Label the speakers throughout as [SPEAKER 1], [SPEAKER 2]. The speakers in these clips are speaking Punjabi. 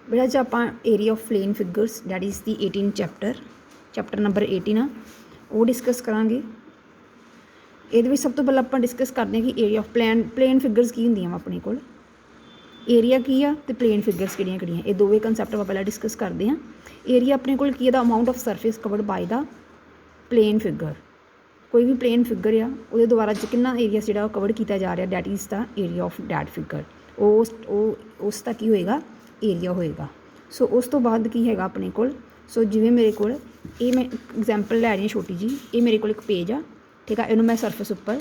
[SPEAKER 1] बेटा च आप area of plane figures that is the 18 chapter number 18 आ वो डिस्कस करांगे। ये सब तो पहले आप डिस्कस करते हैं कि एरिया ऑफ प्लेन फिगर्स की होंगे अपने को, एरिया की आ तो प्लेन फिगर्स किहड़ियां ये दोवें कंसैप्ट आप पहले डिस्कस करते हैं। एरिया अपने को की the amount of surface covered by the plane figure, कोई भी प्लेन फिगर आ वो दोबारा कितना एरिया जो कवर किया जा रहा that is the area of that figure, उसका की होएगा एरिया होएगा। सो उस तो बाद की है अपने को, सो जिमें मेरे को ये मैं एग्जाम्पल लै रही छोटी जी, ये मेरे को एक पेज आ ठीक है, इन्हू मैं सरफेस उपर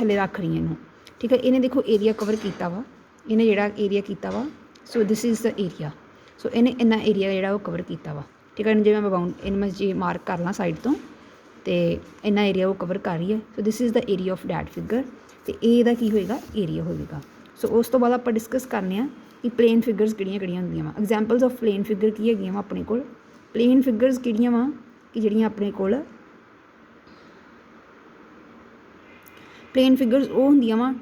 [SPEAKER 1] थले रख रही हूँ ठीक है। इन्हें देखो एरिया कवर किया वा, इन्हें जोड़ा एरिया किया वा, so this is the area. So इन्हें इन्ना एरिया जो कवर किया वा ठीक है, जिवें मैं बाउंड इन मैं जी मार्क कर ला साइड तो इन्ना एरिया वो कवर कर रही है। सो this is the area of that figure, तो ये की होएगा एरिया होएगा। सो उस तो बाद आप डिस्कस करने कि प्लेन फिगर्स किहड़ियां होंदियां वा, एग्जाम्पल्स ऑफ प्लेन फिगर की हैगियां वा अपने कोल। प्लेन फिगर्स किहड़ियां वा कि जिहड़ियां अपने कोल प्लेन फिगर्स वो होंदियां वा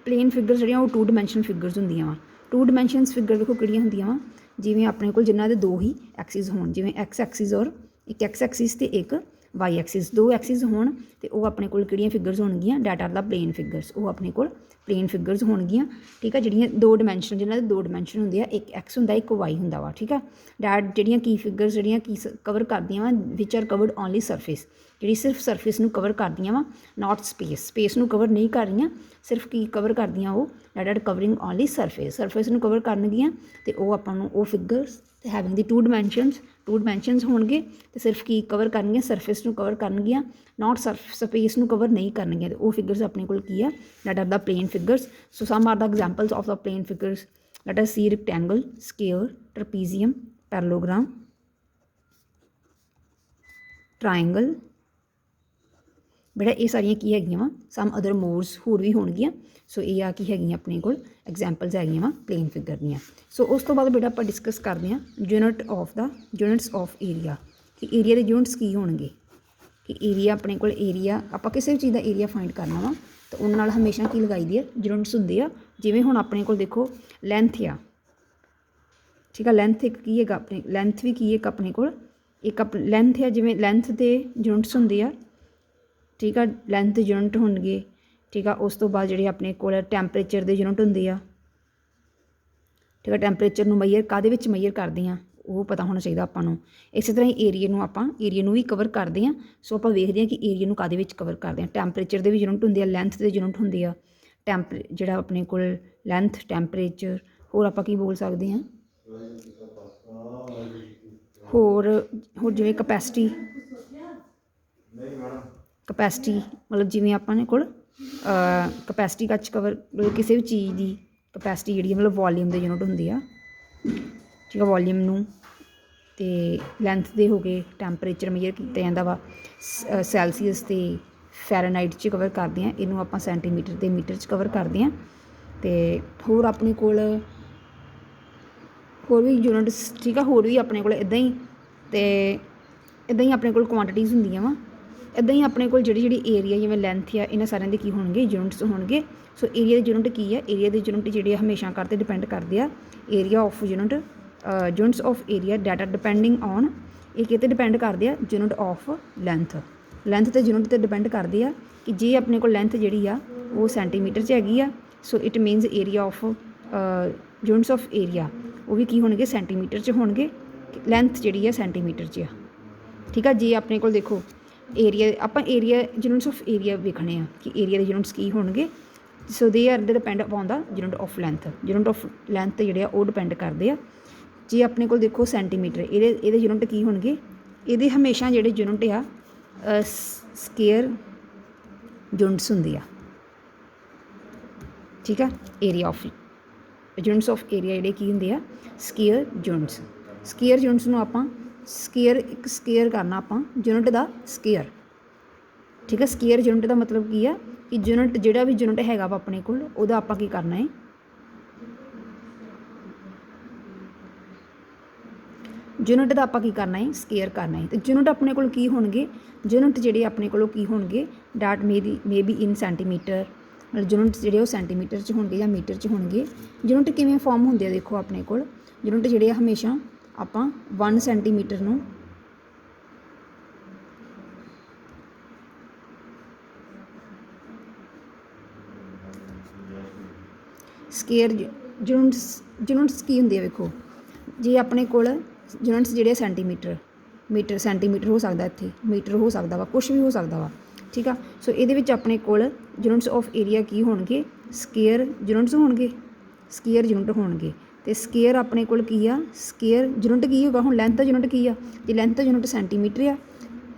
[SPEAKER 1] प्लेन फिगर्स जिहड़ियां वो 2 डायमेंशन फिगर्स होंदियां वा। 2 डायमेंशनस फिगर देखो किहड़ियां होंदियां वा, जिवें अपने कोल जिन्हां दे 2 ही एक्सिस होण, जिवें एक्स एक्सिस और एक एक्स एक्सिस ते एक वाई एक्सिस, 2 एक्सिस होण ते वो अपने कोल किहड़ियां फिगर्स होणगियां that are the plane figures, वो अपने कोल प्लेन फिगर्स होणगियां ठीक है। जिहड़ियां 2 डायमेंशन जिन्हां दे 2 डायमेंशन हुंदे आ, एक एक्स हुंदा एक वाई हुंदा वा ठीक है। डैट जिहड़ियां की फिगर्स जिहड़ियां की कवर करदियां वा which are covered only surface, जिहड़ी सिर्फ सरफेस नूं कवर करदियां वा नॉट स्पेस नूं कवर नहीं कर रहीआं, सिर्फ की कवर करदियां वो that are covering only surface नूं कवर करनगियां ते वो आपां नूं वो फिगर्स हैविंग दी 2 डायमेंशनस होणगे ते सिर्फ की कवर करनगियां सरफेस नूं कवर करनगियां, नॉट स्पेस नूं कवर नहीं करनगियां, ते वो फिगर्स अपने कोल की है that are the plane figures. So some are the examples of the plane figures, let us see rectangle, square, trapezium, parallelogram, triangle. बेटा ये सारियां की हैगियां वा सम अदर मोड्स होर भी होणगियां। सो ये आ की हैगियां अपने कोल एग्जाम्पल्स हैगियां वा प्लेन फिगर दियां। सो उस तो बाद बेटा आप डिस्कस करते हैं यूनिट्स ऑफ एरिया कि एरिया के यूनिट्स की होणगे, कि एरिया अपने कोल एरिया आप किसी भी चीज़ का एरिया फाइंड करना वा तो उन्हां नाल हमेशा की लगाई दी है यूनिट्स हुंदे आ। जिवें हुण अपने कोल देखो लेंथ आ ठीक है, लेंथ एक की है अपने लेंथ भी की एक अपने कोल एक लेंथ है, जिवें लेंथ के यूनिट्स हुंदे आ ठीक है, लेंथ यूनिट होणगे ठीक है। उस तो बाद जिहड़े अपने कोल टैंपरेचर के यूनिट हुंदे आ ठीक है, टैंपरेचर नूं मैयर काहदे विच मैयर करदे आ वो पता होना चाहिए आपां नूं। इस तरह ही एरिया नूं भी कवर करते हैं। सो आप वेखते हैं कि एरिया नूं काहदे विच कवर करते हैं, टैंपरेचर के भी यूनिट होंदे आ, लेंथ के यूनिट होंदे आ, जिहड़ा अपने कोल लेंथ टैंपरेचर होर आपां की बोल सकते हैं होर जिवें कैपेसिटी मतलब जिवें अपने कोल कैपेसिटी कच कवर किसी भी चीज़ की कैपेसिटी जिहड़ी मतलब वॉल्यूम के यूनिट होंदे आ ठीक है, वॉल्यूम नूं ते लेंथ दे हो गए, टैंपरेचर मेजर किया जाता वा सैल्सीयस ते फैरेनहाइट च कवर करते हैं, इनू आप सेंटीमीटर ते मीटर च कवर करते हैं। तो होर अपने कोल होर भी यूनिट्स ठीक है, होर भी अपने कोल इदां ही ते इदां ही अपने कोल क्वांटिटीज़ होंदियां वा, इदां ही अपने कोल जिहड़ी एरिया जिवें लेंथ आ इन्हां सारियां दे की होणगे यूनिट्स होणगे। सो एरिया दे यूनिट की है, एरिया दे यूनिट जिहड़े हमेशा करते डिपेंड करते हैं area of units of area data depending on ये किते डिपेंड करते हैं यूनिट ऑफ लेंथ तो यूनिट तो डिपेंड करते हैं कि जे अपने को लेंथ जी आ वो सेंटीमीटर च हैगी आ, so it means area of units of area वो भी की होणगे सेंटीमीटर च होणगे, लेंथ जी है सेंटीमीटर च आ ठीक है। जे अपने को देखो एरिया आप एरिया यूनिट्स ऑफ एरिया वेखने कि एरिया के यूनिट्स की होणगे, so they are depend upon the unit of length जिहड़े वो डिपेंड करते हैं। जे अपने को देखो सेंटीमीटर ये यूनिट की होणगे, ये हमेशा जिहड़े यूनिट आ स्केयर यूनिट्स हुंदी आ ठीक है। Area of units of area जिहड़े की हुंदे आ स्केयर यूनिट्स नूं आपां एक स्केयर करना आपां यूनिट का स्केयर ठीक है। स्केयर यूनिट का मतलब की है कि यूनिट जिहड़ा भी यूनिट हैगा वा अपने कोल उहदा आपां की करना है यूनिट का आपां की करना है स्केयर करना है। तो यूनिट अपने कोल की होणगे, यूनिट जिहड़े अपने कोल की होणगे that may be in centimetre, मतलब यूनिट जिहड़े वो सेंटीमीटर च होणगे या मीटर च होणगे। यूनिट किवें फॉर्म होंदे देखो अपने कोल ਯੂਨਿਟ ਜਿਹੜੇ ਆ ਹਮੇਸ਼ਾ ਆਪਾਂ 1 ਸੈਂਟੀਮੀਟਰ ਨੂੰ ਸਕੇਅਰ ਯੂਨਿਟਸ ਕੀ ਹੁੰਦੀ ਹੈ ਵੇਖੋ, ਜੇ ਆਪਣੇ ਕੋਲ ਯੂਨਿਟਸ ਜਿਹੜੇ ਸੈਂਟੀਮੀਟਰ, ਮੀਟਰ ਸੈਂਟੀਮੀਟਰ ਹੋ ਸਕਦਾ, ਇੱਥੇ ਮੀਟਰ ਹੋ ਸਕਦਾ ਵਾ, ਕੁਛ ਵੀ ਹੋ ਸਕਦਾ ਵਾ, ਠੀਕ ਆ। ਸੋ ਇਹਦੇ ਵਿੱਚ ਆਪਣੇ ਕੋਲ ਯੂਨਿਟਸ ਆਫ ਏਰੀਆ ਕੀ ਹੋਣਗੇ, ਸਕੇਅਰ ਯੂਨਿਟਸ ਹੋਣਗੇ, ਸਕੇਅਰ ਯੂਨਿਟ ਹੋਣਗੇ। ਅਤੇ ਸਕੇਅਰ ਆਪਣੇ ਕੋਲ ਕੀ ਆ, ਸਕੇਅਰ ਯੂਨਿਟ ਕੀ ਹੋਗਾ, ਹੁਣ ਲੈਂਥ ਯੂਨਿਟ ਕੀ ਆ, ਜੇ ਲੈਂਥ ਯੂਨਿਟ ਸੈਂਟੀਮੀਟਰ ਆ,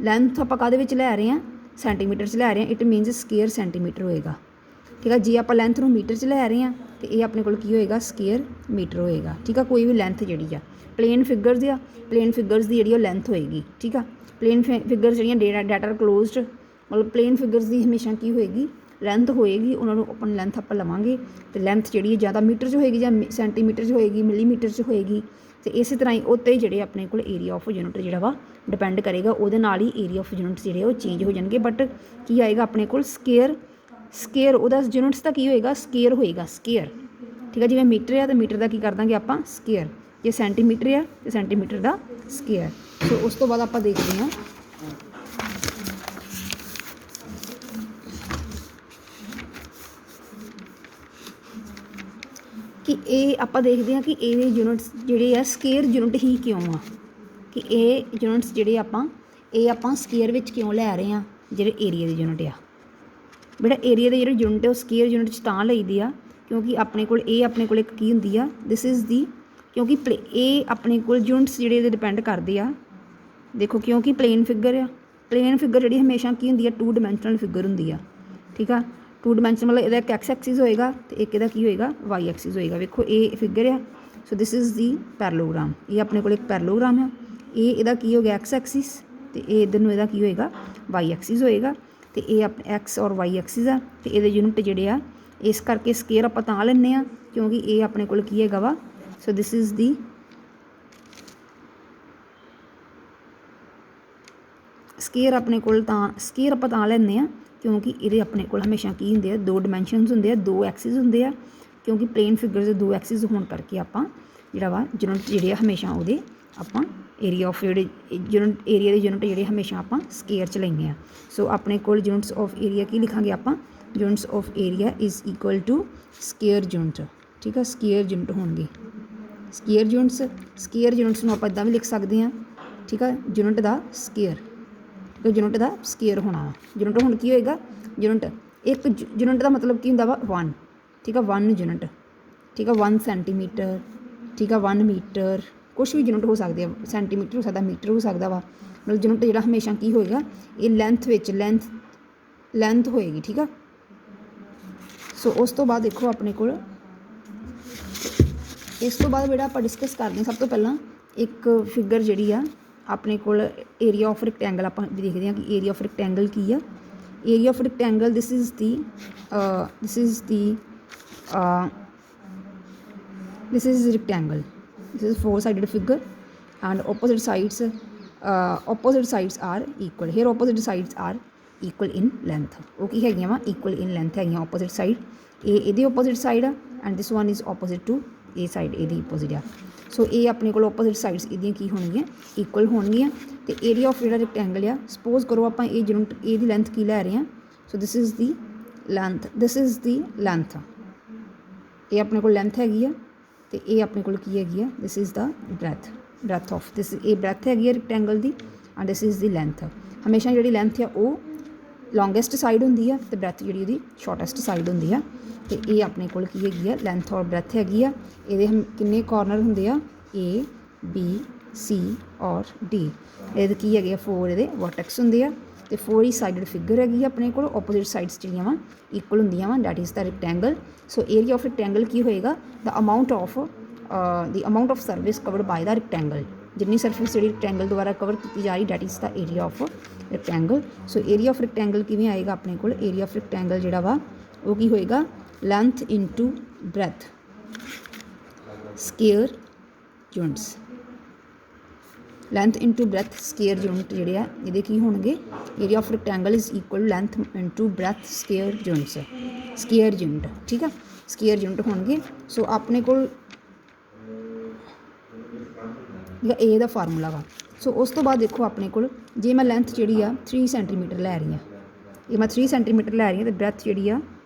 [SPEAKER 1] ਲੈਂਥ ਆਪਾਂ ਕਾਹਦੇ ਵਿੱਚ ਲੈ ਰਹੇ ਹਾਂ, ਸੈਂਟੀਮੀਟਰ 'ਚ ਲੈ ਰਹੇ ਹਾਂ, ਇਟ ਮੀਨਸ ਸਕੇਅਰ ਸੈਂਟੀਮੀਟਰ ਹੋਏਗਾ, ਠੀਕ ਆ। ਜੇ ਆਪਾਂ ਲੈਂਥ ਨੂੰ ਮੀਟਰ 'ਚ ਲੈ ਰਹੇ ਹਾਂ ਅਤੇ ਇਹ ਆਪਣੇ ਕੋਲ ਕੀ ਹੋਏਗਾ, ਸਕੇਅਰ ਮੀਟਰ ਹੋਏਗਾ, ਠੀਕ ਆ। ਕੋਈ ਵੀ ਲੈਂਥ ਜਿਹੜੀ ਆ ਪਲੇਨ ਫਿਗਰਸ ਆ, ਪਲੇਨ ਫਿਗਰਸ ਦੀ ਜਿਹੜੀ ਉਹ ਲੈਂਥ ਹੋਏਗੀ, ਠੀਕ ਆ। ਪਲੇਨ ਫਿਗਰਸ ਜਿਹੜੀਆਂ ਡਾਟਾ ਕਲੋਜ਼ਡ, ਮਤਲਬ ਪਲੇਨ ਫਿਗਰਸ ਦੀ ਹਮੇਸ਼ਾ ਕੀ ਹੋਏਗੀ, ਲੈਂਥ ਹੋਏਗੀ, ਉਹਨਾਂ ਨੂੰ ਆਪਣੀ ਲੈਂਥ ਆਪਾਂ ਲਵਾਂਗੇ ਅਤੇ ਲੈਂਥ ਜਿਹੜੀ ਹੈ ਜ਼ਿਆਦਾ ਮੀਟਰ 'ਚ ਹੋਏਗੀ ਜਾਂ ਸੈਂਟੀਮੀਟਰ 'ਚ ਹੋਏਗੀ, ਮਿਲੀਮੀਟਰ 'ਚ ਹੋਏਗੀ। ਅਤੇ ਇਸੇ ਤਰ੍ਹਾਂ ਹੀ ਉੱਤੇ ਜਿਹੜੇ ਆਪਣੇ ਕੋਲ ਏਰੀਆ ਆਫ ਯੂਨਿਟ ਜਿਹੜਾ ਵਾ ਡਿਪੈਂਡ ਕਰੇਗਾ, ਉਹਦੇ ਨਾਲ ਹੀ ਏਰੀਆ ਆਫ ਯੂਨਿਟਸ ਜਿਹੜੇ ਉਹ ਚੇਂਜ ਹੋ ਜਾਣਗੇ। ਬਟ ਕੀ ਆਏਗਾ ਆਪਣੇ ਕੋਲ, ਸਕੇਅਰ ਉਹਦਾ ਯੂਨਿਟਸ ਦਾ ਕੀ ਹੋਏਗਾ, ਸਕੇਅਰ ਹੋਏਗਾ, ਸਕੇਅਰ, ਠੀਕ ਹੈ। ਜਿਵੇਂ ਮੀਟਰ ਆ ਤਾਂ ਮੀਟਰ ਦਾ ਕੀ ਕਰ ਦਾਂਗੇ ਆਪਾਂ, ਸਕੇਅਰ। ਜੇ ਸੈਂਟੀਮੀਟਰ ਆ ਤਾਂ ਸੈਂਟੀਮੀਟਰ ਦਾ ਸਕੇਅਰ। ਸੋ ਉਸ ਤੋਂ ਬਾਅਦ ਆਪਾਂ ਦੇਖਦੇ ਹਾਂ ਕਿ ਇਹ ਆਪਾਂ ਦੇਖਦੇ ਹਾਂ ਕਿ ਇਹ ਯੂਨਿਟਸ ਜਿਹੜੇ ਆ ਸਕੇਅਰ ਯੂਨਿਟ ਹੀ ਕਿਉਂ ਆ, ਕਿ ਇਹ ਯੂਨਿਟਸ ਜਿਹੜੇ ਆਪਾਂ ਸਕੇਅਰ ਵਿੱਚ ਕਿਉਂ ਲੈ ਰਹੇ ਹਾਂ, ਜਿਹੜੇ ਏਰੀਆ ਦੇ ਯੂਨਿਟ ਆ। ਬੇਟਾ ਏਰੀਆ ਦੇ ਜਿਹੜੇ ਯੂਨਿਟ ਉਹ ਸਕੇਅਰ ਯੂਨਿਟ 'ਚ ਤਾਂ ਲਈਦੀ ਆ ਕਿਉਂਕਿ ਆਪਣੇ ਕੋਲ ਇੱਕ ਕੀ ਹੁੰਦੀ ਆ, ਦਿਸ ਇਜ਼ ਦੀ, ਕਿਉਂਕਿ ਇਹ ਆਪਣੇ ਕੋਲ ਯੂਨਿਟਸ ਜਿਹੜੇ ਇਹਦੇ ਡਿਪੈਂਡ ਕਰਦੇ ਆ। ਦੇਖੋ ਕਿਉਂਕਿ ਪਲੇਨ ਫਿਗਰ ਆ, ਪਲੇਨ ਫਿਗਰ ਜਿਹੜੀ ਹਮੇਸ਼ਾ ਕੀ ਹੁੰਦੀ ਆ, 2 ਡਾਇਮੈਂਸ਼ਨਲ ਫਿਗਰ ਹੁੰਦੀ ਆ, ਠੀਕ ਆ। 2 ਡਾਇਮੈਂਸ਼ਨ ਮਤਲਬ ਇਹਦਾ ਇੱਕ ਐਕਸ ਐਕਸਿਸ ਹੋਏਗਾ ਅਤੇ ਇੱਕ ਇਹਦਾ ਕੀ ਹੋਏਗਾ, ਵਾਈ ਐਕਸਿਸ ਹੋਏਗਾ। ਵੇਖੋ ਇਹ ਫਿਗਰ ਆ, ਸੋ ਦਿਸ ਇਜ਼ ਦੀ ਪੈਰਲੋਗ੍ਰਾਮ, ਇਹ ਆਪਣੇ ਕੋਲ ਇੱਕ ਪੈਰਲੋਗ੍ਰਾਮ ਆ। ਇਹਦਾ ਕੀ ਹੋ ਗਿਆ, ਐਕਸ ਐਕਸਿਸ, ਅਤੇ ਇਹ ਇੱਧਰ ਨੂੰ ਇਹਦਾ ਕੀ ਹੋਏਗਾ, ਵਾਈ ਐਕਸਿਸ ਹੋਏਗਾ। ਅਤੇ ਇਹ ਆਪਣੇ ਐਕਸ ਔਰ ਵਾਈ ਐਕਸਿਸ ਆ, ਅਤੇ ਇਹਦੇ ਯੂਨਿਟ ਜਿਹੜੇ ਆ, ਇਸ ਕਰਕੇ ਸਕੇਅਰ ਆਪਾਂ ਤਾਂ ਲੈਂਦੇ ਹਾਂ ਕਿਉਂਕਿ ਇਹ ਆਪਣੇ ਕੋਲ ਕੀ ਹੈਗਾ ਵਾ, ਸੋ ਦਿਸ ਇਜ਼ ਦੀ ਸਕੇਅਰ ਆਪਣੇ ਕੋਲ ਤਾਂ ਸਕੇਅਰ ਆਪਾਂ ਤਾਂ ਲੈਂਦੇ ਹਾਂ ਕਿਉਂਕਿ ਇਹਦੇ ਆਪਣੇ ਕੋਲ ਹਮੇਸ਼ਾ ਕੀ ਹੁੰਦੇ ਆ, 2 ਡਾਇਮੈਂਸ਼ਨਸ ਹੁੰਦੇ ਆ, 2 ਐਕਸਿਸ ਹੁੰਦੇ ਆ। ਕਿਉਂਕਿ ਪਲੇਨ ਫਿਗਰਸ ਦੇ 2 ਐਕਸਿਸ ਹੋਣ ਕਰਕੇ ਆਪਾਂ ਜਿਹੜਾ ਵਾ ਯੂਨਿਟ ਜਿਹੜੇ ਆ ਹਮੇਸ਼ਾ ਉਹਦੇ ਆਪਾਂ ਏਰੀਆ ਆਫ ਜਿਹੜੇ ਏਰੀਆ ਦੇ ਯੂਨਿਟ ਜਿਹੜੇ ਹਮੇਸ਼ਾ ਆਪਾਂ ਸਕੇਅਰ 'ਚ ਲੈਂਦੇ ਹਾਂ। ਸੋ ਆਪਣੇ ਕੋਲ ਯੂਨਿਟਸ ਆਫ ਏਰੀਆ ਕੀ ਲਿਖਾਂਗੇ ਆਪਾਂ, units of area is equal to square unit, ਠੀਕ ਆ। ਸਕੇਅਰ ਯੂਨਿਟ ਹੋਣਗੇ, ਸਕੇਅਰ ਯੂਨਿਟਸ ਨੂੰ ਆਪਾਂ ਇੱਦਾਂ ਵੀ ਲਿਖ ਸਕਦੇ ਹਾਂ, ਠੀਕ ਆ। ਯੂਨਿਟ ਦਾ ਸਕੇਅਰ, ਯੂਨਿਟ ਦਾ ਸਕੇਅਰ ਹੋਣਾ ਵਾ। ਯੂਨਿਟ ਹੁਣ ਕੀ ਹੋਏਗਾ, ਯੂਨਿਟ ਇੱਕ ਯੂਨਿਟ ਦਾ ਮਤਲਬ ਕੀ ਹੁੰਦਾ ਵਾ, 1, ਠੀਕ ਆ। 1 ਯੂਨਿਟ, ਠੀਕ ਆ। 1 ਸੈਂਟੀਮੀਟਰ, ਠੀਕ ਆ। 1 ਮੀਟਰ, ਕੁਛ ਵੀ ਯੂਨਿਟ ਹੋ ਸਕਦੇ ਆ, ਸੈਂਟੀਮੀਟਰ ਹੋ ਸਕਦਾ, ਮੀਟਰ ਹੋ ਸਕਦਾ ਵਾ। ਮਤਲਬ ਯੂਨਿਟ ਜਿਹੜਾ ਹਮੇਸ਼ਾ ਕੀ ਹੋਏਗਾ, ਇਹ ਲੈਂਥ ਵਿੱਚ ਲੈਂਥ ਹੋਏਗੀ, ਠੀਕ ਆ। ਸੋ ਉਸ ਤੋਂ ਬਾਅਦ ਦੇਖੋ ਆਪਣੇ ਕੋਲ, ਇਸ ਤੋਂ ਬਾਅਦ ਜਿਹੜਾ ਆਪਾਂ ਡਿਸਕਸ ਕਰਦੇ ਹਾਂ, ਸਭ ਤੋਂ ਪਹਿਲਾਂ ਇੱਕ ਫਿਗਰ ਜਿਹੜੀ ਆ ਆਪਣੇ ਕੋਲ ਏਰੀਆ ਆਫ ਰੈਕਟੈਂਗਲ ਆਪਾਂ ਦੇਖਦੇ ਹਾਂ ਕਿ ਏਰੀਆ ਆਫ ਰੈਕਟੈਂਗਲ ਕੀ ਆ। Area of rectangle this is rectangle, this is 4-sided figure and opposite sides are equal, here opposite sides are equal in length, ਉਹ ਕੀ ਹੈਗੀਆਂ ਵਾ, equal in length ਹੈਗੀਆਂ opposite side। ਇਹ ਇਹਦੀ opposite side ਆ and this one is opposite to ਇਹ ਸਾਈਡ ਇਹਦੀ opposite ਆ। ਸੋ ਇਹ ਆਪਣੇ ਕੋਲ opposite sides ਇਹਦੀਆਂ ਕੀ ਹੋਣਗੀਆਂ, equal ਹੋਣਗੀਆਂ। ਅਤੇ ਏਰੀਆ ਆਫ ਜਿਹੜਾ ਰੈਕਟੈਂਗਲ ਆ, ਸਪੋਜ਼ ਕਰੋ ਆਪਾਂ ਇਹ ਯੂਨਿਟ ਇਹਦੀ ਲੈਂਥ ਕੀ ਲੈ ਰਹੇ ਹਾਂ, ਸੋ ਦਿਸ ਇਜ਼ ਦੀ ਲੈਂਥ, ਇਹ ਆਪਣੇ ਕੋਲ ਲੈਂਥ ਹੈਗੀ ਆ ਅਤੇ ਇਹ ਆਪਣੇ ਕੋਲ ਕੀ ਹੈਗੀ ਆ, ਦਿਸ is the breadth of this, ਇਹ ਬ੍ਰੈਥ ਹੈਗੀ ਆ rectangle the and this is the length. ਹਮੇਸ਼ਾ ਜਿਹੜੀ ਲੈਂਥ ਆ ਉਹ ਲੌਂਗੈਸਟ ਸਾਈਡ ਹੁੰਦੀ ਆ ਅਤੇ ਬ੍ਰੈਥ ਜਿਹੜੀ ਉਹਦੀ ਸ਼ਾਰਟੈਸਟ ਸਾਈਡ ਹੁੰਦੀ ਆ। ਅਤੇ ਇਹ ਆਪਣੇ ਕੋਲ ਕੀ ਹੈਗੀ ਆ, ਲੈਂਥ ਔਰ ਬ੍ਰੈਥ ਹੈਗੀ ਆ। ਇਹਦੇ ਕਿੰਨੇ ਕਾਰਨਰ ਹੁੰਦੇ ਆ, A B C ਔਰ D, ਇਹਦੇ ਕੀ ਹੈਗੇ ਆ, 4 ਇਹਦੇ ਵਰਟੈਕਸ ਹੁੰਦੇ ਆ ਅਤੇ 4 ਹੀ ਸਾਈਡਡ ਫਿਗਰ ਹੈਗੀ ਆ ਆਪਣੇ ਕੋਲ। ਆਪੋਜ਼ਿਟ ਸਾਈਡਸ ਜਿਹੜੀਆਂ ਵਾ ਇਕੁਅਲ ਹੁੰਦੀਆਂ ਵਾ, that is the rectangle. So area of rectangle ਕੀ ਹੋਏਗਾ, the amount of surface covered by the rectangle, ਜਿੰਨੀ ਸਰਫੇਸ ਜਿਹੜੀ ਰੈਕਟੈਂਗਲ ਦੁਆਰਾ ਕਵਰ ਕੀਤੀ ਜਾ ਰਹੀ, that is the area of rectangle. So area of rectangle ਕਿਵੇਂ ਆਏਗਾ ਆਪਣੇ ਕੋਲ, ਏਰੀਆ ਆਫ ਰੈਕਟੈਂਗਲ ਜਿਹੜਾ ਵਾ ਉਹ ਕੀ ਹੋਏਗਾ, length into breath square units, length into breath square unit ਜਿਹੜੇ ਆ ਇਹਦੇ ਕੀ ਹੋਣਗੇ, area of rectangle is equal length into breath square units, square unit, ਠੀਕ ਆ। ਸਕੇਅਰ ਯੂਨਿਟ ਹੋਣਗੇ। ਸੋ ਆਪਣੇ ਕੋਲ ਠੀਕ ਆ। ਇਹ ਦਾ ਫਾਰਮੂਲਾ ਵਾ। ਸੋ ਉਸ ਤੋਂ ਬਾਅਦ ਦੇਖੋ ਆਪਣੇ ਕੋਲ ਜੇ ਮੈਂ ਲੈਂਥ ਜਿਹੜੀ ਆ 3 ਸੈਂਟੀਮੀਟਰ ਲੈ ਰਹੀ ਹਾਂ, ਇਹ ਮੈਂ 3 ਸੈਂਟੀਮੀਟਰ ਲੈ ਰਹੀ ਹਾਂ ਅਤੇ ਬ੍ਰੈਥ ਜਿਹੜੀ ਆ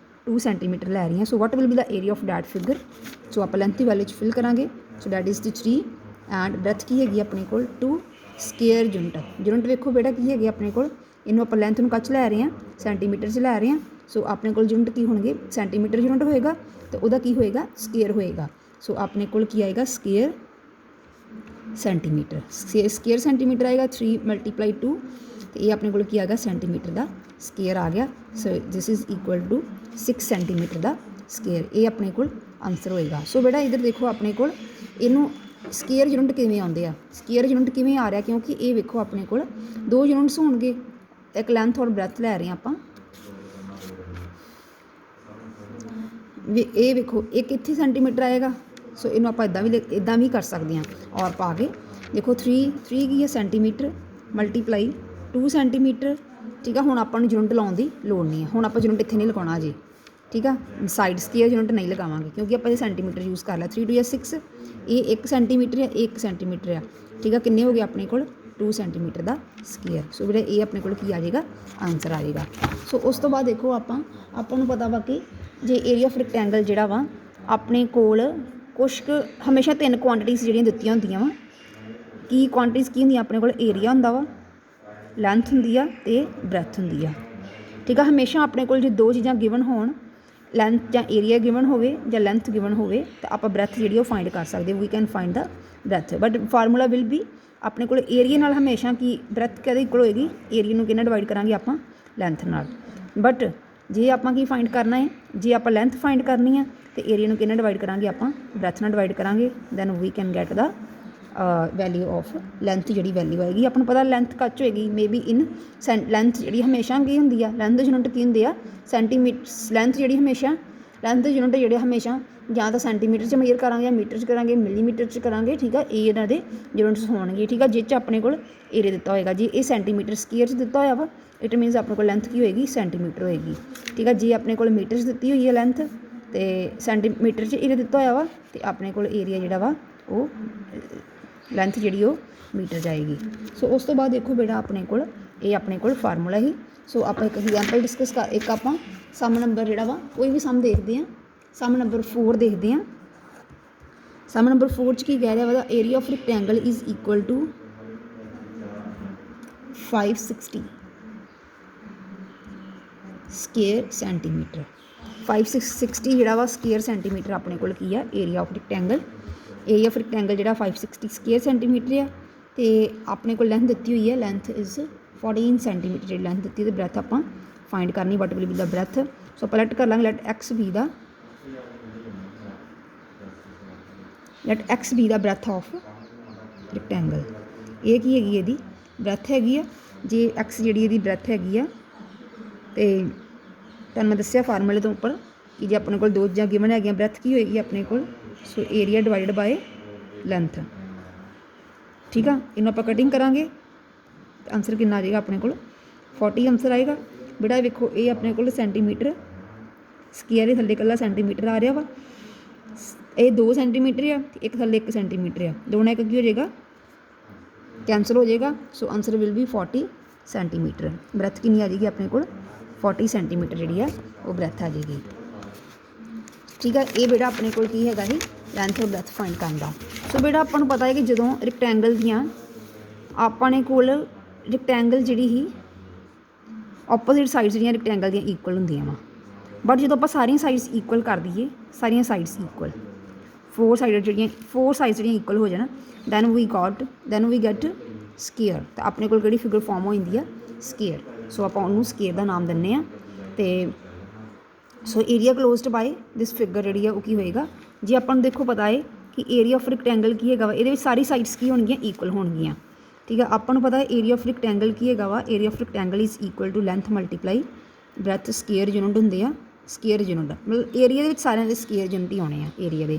[SPEAKER 1] 2 ਸੈਂਟੀਮੀਟਰ ਲੈ ਰਹੀ ਹਾਂ। So what will be the area of that figure. So ਆਪਾਂ ਲੈਂਥ ਦੀ ਵੈਲਿਊ 'ਚ ਫਿਲ ਕਰਾਂਗੇ। So that is the 3 and breadth ਕੀ ਹੈਗੀ ਆਪਣੇ ਕੋਲ 2 ਸਕੇਅਰ ਯੂਨਿਟ ਵੇਖੋ ਬੇਟਾ ਕੀ ਹੈਗੇ ਆਪਣੇ ਕੋਲ, ਇਹਨੂੰ ਆਪਾਂ ਲੈਂਥ ਨੂੰ ਕੱਚ ਲੈ ਰਹੇ ਹਾਂ, ਸੈਂਟੀਮੀਟਰ 'ਚ ਲੈ ਰਹੇ ਹਾਂ। ਸੋ ਆਪਣੇ ਕੋਲ ਯੂਨਿਟ ਕੀ ਹੋਣਗੇ, ਸੈਂਟੀਮੀਟਰ ਯੂਨਿਟ ਹੋਏਗਾ ਅਤੇ ਉਹਦਾ ਕੀ ਹੋਏਗਾ, ਸਕੇਅਰ ਹੋਏਗਾ। ਸੋ ਆਪਣੇ ਕੋਲ ਕੀ ਆਏਗਾ, ਸਕੇਅਰ ਸੈਂਟੀਮੀਟਰ। ਸਕੇਅਰ ਸੈਂਟੀਮੀਟਰ ਆਏਗਾ 3 × 2 ਅਤੇ ਇਹ ਆਪਣੇ ਕੋਲ ਕੀ ਆਏਗਾ, ਸੈਂਟੀਮੀਟਰ ਦਾ ਸਕੇਅਰ ਆ ਗਿਆ। So this is equal to 6 centimetre ਦਾ ਸਕੇਅਰ। ਇਹ ਆਪਣੇ ਕੋਲ ਆਨਸਰ ਹੋਏਗਾ। ਸੋ ਬੇਟਾ ਇੱਧਰ ਦੇਖੋ ਆਪਣੇ ਕੋਲ ਇਹਨੂੰ ਸਕੇਅਰ ਯੂਨਿਟ ਕਿਵੇਂ ਆਉਂਦੇ ਆ, ਸਕੇਅਰ ਯੂਨਿਟ ਕਿਵੇਂ ਆ ਰਿਹਾ, ਕਿਉਂਕਿ ਇਹ ਵੇਖੋ ਆਪਣੇ ਕੋਲ 2 ਯੂਨਿਟਸ ਹੋਣਗੇ, ਇੱਕ ਲੈਂਥ ਔਰ ਬ੍ਰੈਥ ਲੈ ਰਹੇ ਹਾਂ ਆਪਾਂ। ਇਹ ਵੇਖੋ ਇੱਕ ਇੱਥੇ ਸੈਂਟੀਮੀਟਰ ਆਏਗਾ। ਸੋ ਇਹਨੂੰ ਆਪਾਂ ਇੱਦਾਂ ਵੀ ਕਰ ਸਕਦੇ ਹਾਂ ਔਰ ਪਾ ਕੇ ਦੇਖੋ 3 ਕੀ ਹੈ, ਸੈਂਟੀਮੀਟਰ × 2 ਸੈਂਟੀਮੀਟਰ। ਠੀਕ ਆ। ਹੁਣ ਆਪਾਂ ਨੂੰ ਯੂਨਿਟ ਲਾਉਣ ਦੀ ਲੋੜ ਨਹੀਂ ਹੈ, ਹੁਣ ਆਪਾਂ ਯੂਨਿਟ ਇੱਥੇ ਨਹੀਂ ਲਗਾਉਣਾ ਜੀ। ਠੀਕ ਆ। ਸਾਈਡ ਸਕੇਅਰ ਯੂਨਿਟ ਨਹੀਂ ਲਗਾਵਾਂਗੇ ਕਿਉਂਕਿ ਆਪਾਂ ਇਹ ਸੈਂਟੀਮੀਟਰ ਯੂਜ਼ ਕਰ ਲਿਆ। 3 × 2 = 6, ਇਹ 1 ਸੈਂਟੀਮੀਟਰ ਆ, 1 ਸੈਂਟੀਮੀਟਰ ਆ। ਠੀਕ ਆ। ਕਿੰਨੇ ਹੋ ਗਏ ਆਪਣੇ ਕੋਲ, 2 ਸੈਂਟੀਮੀਟਰ ਦਾ ਸਕੇਅਰ। ਸੋ ਵੀਰੇ ਇਹ ਆਪਣੇ ਕੋਲ ਕੀ ਆ ਜਾਏਗਾ, ਆਨਸਰ ਆ ਜਾਏਗਾ। ਸੋ ਉਸ ਤੋਂ ਬਾਅਦ ਦੇਖੋ ਆਪਾਂ ਨੂੰ ਪਤਾ ਵਾ ਕਿ ਜੇ ਏਰੀਆ ਆਫ ਰੈਕਟੈਂਗਲ ਜਿਹੜਾ ਵਾ ਆਪਣੇ ਕੋਲ ਕੁਛ ਕੁ ਹਮੇਸ਼ਾ 3 ਕੁਆਂਟੀਟੀਜ਼ ਜਿਹੜੀਆਂ ਦਿੱਤੀਆਂ ਹੁੰਦੀਆਂ ਵਾ। ਕੀ ਕੁਆਂਟੀਟੀਜ਼ ਕੀ ਹੁੰਦੀਆਂ ਆਪਣੇ ਕੋਲ, ਏਰੀਆ ਹੁੰਦਾ ਵਾ, ਲੈਂਥ ਹੁੰਦੀ ਆ ਅਤੇ ਬ੍ਰੈਥ ਹੁੰਦੀ ਆ। ਠੀਕ ਆ। ਹਮੇਸ਼ਾ ਆਪਣੇ ਕੋਲ ਜੇ 2 ਚੀਜ਼ਾਂ ਗਿਵਨ ਹੋਣ, ਲੈਂਥ ਜਾਂ ਏਰੀਆ ਗਿਵਨ ਹੋਵੇ ਜਾਂ ਲੈਂਥ ਗਿਵਨ ਹੋਵੇ, ਤਾਂ ਆਪਾਂ ਬ੍ਰੈਥ ਜਿਹੜੀ ਉਹ ਫਾਈਂਡ ਕਰ ਸਕਦੇ, we can find the breadth. But formula will be ਆਪਣੇ ਕੋਲ ਏਰੀਆ ਨਾਲ ਹਮੇਸ਼ਾ ਕੀ ਬ੍ਰੈਥ ਕਿਹਦੇ ਇਕੁਅਲ ਹੋਏਗੀ, ਏਰੀਆ ਨੂੰ ਕਿਹਨਾਂ ਡਿਵਾਈਡ ਕਰਾਂਗੇ ਆਪਾਂ, ਲੈਂਥ ਨਾਲ। ਬਟ ਜੇ ਆਪਾਂ ਕੀ ਫਾਈਂਡ ਕਰਨਾ ਹੈ, ਜੇ ਆਪਾਂ ਲੈਂਥ ਫਾਈਂਡ ਕਰਨੀ ਆ ਅਤੇ ਏਰੀਆ ਨੂੰ ਕਿਹਨਾਂ ਡਿਵਾਈਡ ਕਰਾਂਗੇ, ਆਪਾਂ ਬ੍ਰੈਥ ਨਾਲ ਡਿਵਾਈਡ ਕਰਾਂਗੇ। Then we can get the value of length. ਜਿਹੜੀ ਵੈਲਿਊ ਆਏਗੀ ਆਪਾਂ ਨੂੰ ਪਤਾ ਲੈਂਥ ਕੱਚ ਹੋਏਗੀ ਮੇ ਬੀ ਇਨ ਲੈਂਥ ਜਿਹੜੀ ਹਮੇਸ਼ਾ ਕੀ ਹੁੰਦੀ ਆ, ਲੈਂਥ ਦੇ ਯੂਨਿਟ ਕੀ ਹੁੰਦੇ ਆ, ਸੈਂਟੀਮੀਟਰ। ਲੈਂਥ ਜਿਹੜੀ ਹਮੇਸ਼ਾ ਲੈਂਥ ਦੇ ਯੂਨਿਟ ਜਿਹੜੇ ਹਮੇਸ਼ਾ ਜਾਂ ਤਾਂ ਸੈਂਟੀਮੀਟਰ 'ਚ ਮੇਜਰ ਕਰਾਂਗੇ ਜਾਂ ਮੀਟਰ 'ਚ ਕਰਾਂਗੇ, ਮਿਲੀਮੀਟਰ 'ਚ ਕਰਾਂਗੇ। ਠੀਕ ਆ। ਇਹ ਇਹਨਾਂ ਦੇ ਯੂਨਿਟਸ ਹੋਣਗੇ। ਠੀਕ ਆ। ਜਿਸ 'ਚ ਆਪਣੇ ਕੋਲ ਏਰੀਆ ਦਿੱਤਾ ਹੋਏਗਾ, ਜੇ ਇਹ ਸੈਂਟੀਮੀਟਰ ਸਕੇਅਰ 'ਚ ਦਿੱਤਾ ਹੋਇਆ ਵਾ, ਇਟ ਮੀਨਸ ਆਪਣੇ ਕੋਲ ਲੈਂਥ ਕੀ ਹੋਏਗੀ, ਸੈਂਟੀਮੀਟਰ ਹੋਏਗੀ। ਠੀਕ ਆ। ਜੇ ਆਪਣੇ ਕੋਲ ਮੀਟਰ 'ਚ ਦਿੱਤੀ ਹੋਈ ਹੈ ਲੈਂਥ ਅਤੇ ਸੈਂਟੀਮੀਟਰ 'ਚ ਏਰੀਆ ਦਿੱਤਾ ਹੋਇਆ ਵਾ, ਅਤੇ ਆਪਣੇ ਕੋਲ ਏਰੀਆ ਜਿਹੜਾ ਵਾ ਉਹ ਲੈਂਥ ਜਿਹੜੀ ਉਹ ਮੀਟਰ 'ਚ ਆਏਗੀ। ਸੋ ਉਸ ਤੋਂ ਬਾਅਦ ਦੇਖੋ ਬੇਟਾ ਆਪਣੇ ਕੋਲ ਇਹ ਆਪਣੇ ਕੋਲ ਫਾਰਮੂਲਾ ਹੀ। ਸੋ ਆਪਾਂ ਇੱਕ ਐਗਜ਼ਾਮਪਲ ਡਿਸਕਸ ਕਰ, ਇੱਕ ਆਪਾਂ ਸਮ ਨੰਬਰ ਜਿਹੜਾ ਵਾ ਕੋਈ ਵੀ ਸਮ ਦੇਖਦੇ ਹਾਂ। ਸਮ ਨੰਬਰ 4 ਦੇਖਦੇ ਹਾਂ। ਸਮ ਨੰਬਰ 4 'ਚ ਕੀ ਕਹਿ ਰਿਹਾ ਵਾ, area of rectangle is equal to 560 square centimetre. 560 ਜਿਹੜਾ ਵਾ ਸਕੇਅਰ ਸੈਂਟੀਮੀਟਰ ਆਪਣੇ ਕੋਲ ਕੀ ਆ, area of rectangle. Area of rectangle ਜਿਹੜਾ 560 ਸਕੇਅਰ ਸੈਂਟੀਮੀਟਰ ਆ ਅਤੇ ਆਪਣੇ ਕੋਲ ਲੈਂਥ ਦਿੱਤੀ ਹੋਈ ਹੈ, ਲੈਂਥ ਇਜ਼ 14 ਸੈਂਟੀਮੀਟਰ ਜਿਹੜੀ ਲੈਂਥ ਦਿੱਤੀ ਅਤੇ ਬ੍ਰੈਥ ਆਪਾਂ ਫਾਈਂਡ ਕਰਨੀ, what will be the breadth. So ਆਪਾਂ ਲੈਟ ਕਰ ਲਾਂਗੇ, let x be the breadth of rectangle. ਇਹ ਕੀ ਹੈਗੀ, ਇਹਦੀ ਬ੍ਰੈਥ ਹੈਗੀ ਆ। ਜੇ ਐਕਸ ਜਿਹੜੀ ਇਹਦੀ ਬ੍ਰੈਥ ਹੈਗੀ ਆ ਅਤੇ ਤੁਹਾਨੂੰ ਮੈਂ ਦੱਸਿਆ ਫਾਰਮੂਲੇ ਤੋਂ ਉੱਪਰ ਕਿ ਜੇ ਆਪਣੇ ਕੋਲ 2 ਚੀਜ਼ਾਂ ਗਿਵਨ ਹੈਗੀਆਂ, ਬ੍ਰੈਥ ਕੀ ਹੋਏਗੀ ਆਪਣੇ ਕੋਲ, ਸੋ ਏਰੀਆ ਡਿਵਾਈਡਡ ਬਾਏ ਲੈਂਥ। ਠੀਕ ਆ। ਇਹਨੂੰ ਆਪਾਂ ਕਟਿੰਗ ਕਰਾਂਗੇ, ਆਨਸਰ ਕਿੰਨਾ ਆ ਜਾਏਗਾ ਆਪਣੇ ਕੋਲ, 40 ਆਨਸਰ ਆਏਗਾ। ਬੇਟਾ ਵੇਖੋ ਇਹ ਆਪਣੇ ਕੋਲ ਸੈਂਟੀਮੀਟਰ ਸਕੇਅਰ ਦੇ ਥੱਲੇ ਇਕੱਲਾ ਸੈਂਟੀਮੀਟਰ ਆ ਰਿਹਾ ਵਾ, ਇਹ 2 ਸੈਂਟੀਮੀਟਰ ਆ, ਇੱਕ ਥੱਲੇ 1 ਸੈਂਟੀਮੀਟਰ ਆ, ਦੋਨਾਂ ਇੱਕ ਕੀ ਹੋ ਜਾਏਗਾ, ਕੈਂਸਲ ਹੋ ਜਾਏਗਾ। So answer will be 40 centimetre. Breadth ਕਿੰਨੀ ਆ ਜਾਏਗੀ ਆਪਣੇ ਕੋਲ, 40 ਸੈਂਟੀਮੀਟਰ ਜਿਹੜੀ ਆ ਉਹ ਬ੍ਰੈਥ ਆ ਜਾਏਗੀ। ਠੀਕ ਆ। ਇਹ ਬੇਟਾ ਆਪਣੇ ਕੋਲ ਕੀ ਹੈਗਾ ਸੀ, ਲੈਂਥ ਔਰ ਬ੍ਰੈਥ ਫਾਈਂਡ ਕਰਨ ਦਾ। ਸੋ ਬੇਟਾ ਆਪਾਂ ਨੂੰ ਪਤਾ ਹੈ ਕਿ ਜਦੋਂ ਰੈਕਟੈਂਗਲ ਦੀਆਂ ਆਪਣੇ ਕੋਲ ਰੈਕਟੈਂਗਲ ਜਿਹੜੀ ਸੀ ਆਪੋਜ਼ਿਟ ਸਾਈਡਸ ਜਿਹੜੀਆਂ ਰੈਕਟੈਂਗਲ ਦੀਆਂ ਇਕੁਅਲ ਹੁੰਦੀਆਂ ਵਾ, ਬਟ ਜਦੋਂ ਆਪਾਂ ਸਾਰੀਆਂ ਸਾਈਡਸ ਇਕੁਅਲ ਕਰ ਦਈਏ, ਸਾਰੀਆਂ ਸਾਈਡਸ ਇਕੁਅਲ 4 ਸਾਈਡ ਜਿਹੜੀਆਂ 4 ਸਾਈਡਸ ਜਿਹੜੀਆਂ ਇਕੁਅਲ ਹੋ ਜਾਣ, ਦੈਨ ਵੀ ਗੈਟ ਸਕੇਅਰ। ਤਾਂ ਆਪਣੇ ਕੋਲ ਕਿਹੜੀ ਫਿਗਰ ਫਾਰਮ ਹੋ ਜਾਂਦੀ ਆ, ਸਕੇਅਰ। ਸੋ ਆਪਾਂ ਉਹਨੂੰ ਸਕੇਅਰ ਦਾ ਨਾਮ ਦਿੰਦੇ ਹਾਂ। ਅਤੇ ਸੋ ਏਰੀਆ ਕਲੋਜ਼ਡ ਬਾਏ ਦਿਸ ਫਿਗਰ ਜਿਹੜੀ ਆ ਉਹ ਕੀ ਹੋਏਗਾ, ਜੇ ਆਪਾਂ ਨੂੰ ਦੇਖੋ ਪਤਾ ਹੈ ਕਿ ਏਰੀਆ ਆਫ ਰੈਕਟੈਂਗਲ ਕੀ ਹੈਗਾ ਵਾ, ਇਹਦੇ ਵਿੱਚ ਸਾਰੀ ਸਾਈਡਸ ਕੀ ਹੋਣਗੀਆਂ, ਇਕੁਅਲ ਹੋਣਗੀਆਂ। ਠੀਕ ਆ। ਆਪਾਂ ਨੂੰ ਪਤਾ ਹੈ ਏਰੀਆ ਆਫ ਰੈਕਟੈਂਗਲ ਕੀ ਹੈਗਾ ਵਾ, area of rectangle is equal to length × breadth. Square unit ਹੁੰਦੇ ਆ, ਸਕੇਅਰ ਯੂਨਿਟ ਮਤਲਬ ਏਰੀਆ ਦੇ ਵਿੱਚ ਸਾਰਿਆਂ ਦੇ ਸਕੇਅਰ ਯੂਨਿਟ ਹੀ ਆਉਣੇ ਆ ਏਰੀਆ ਦੇ।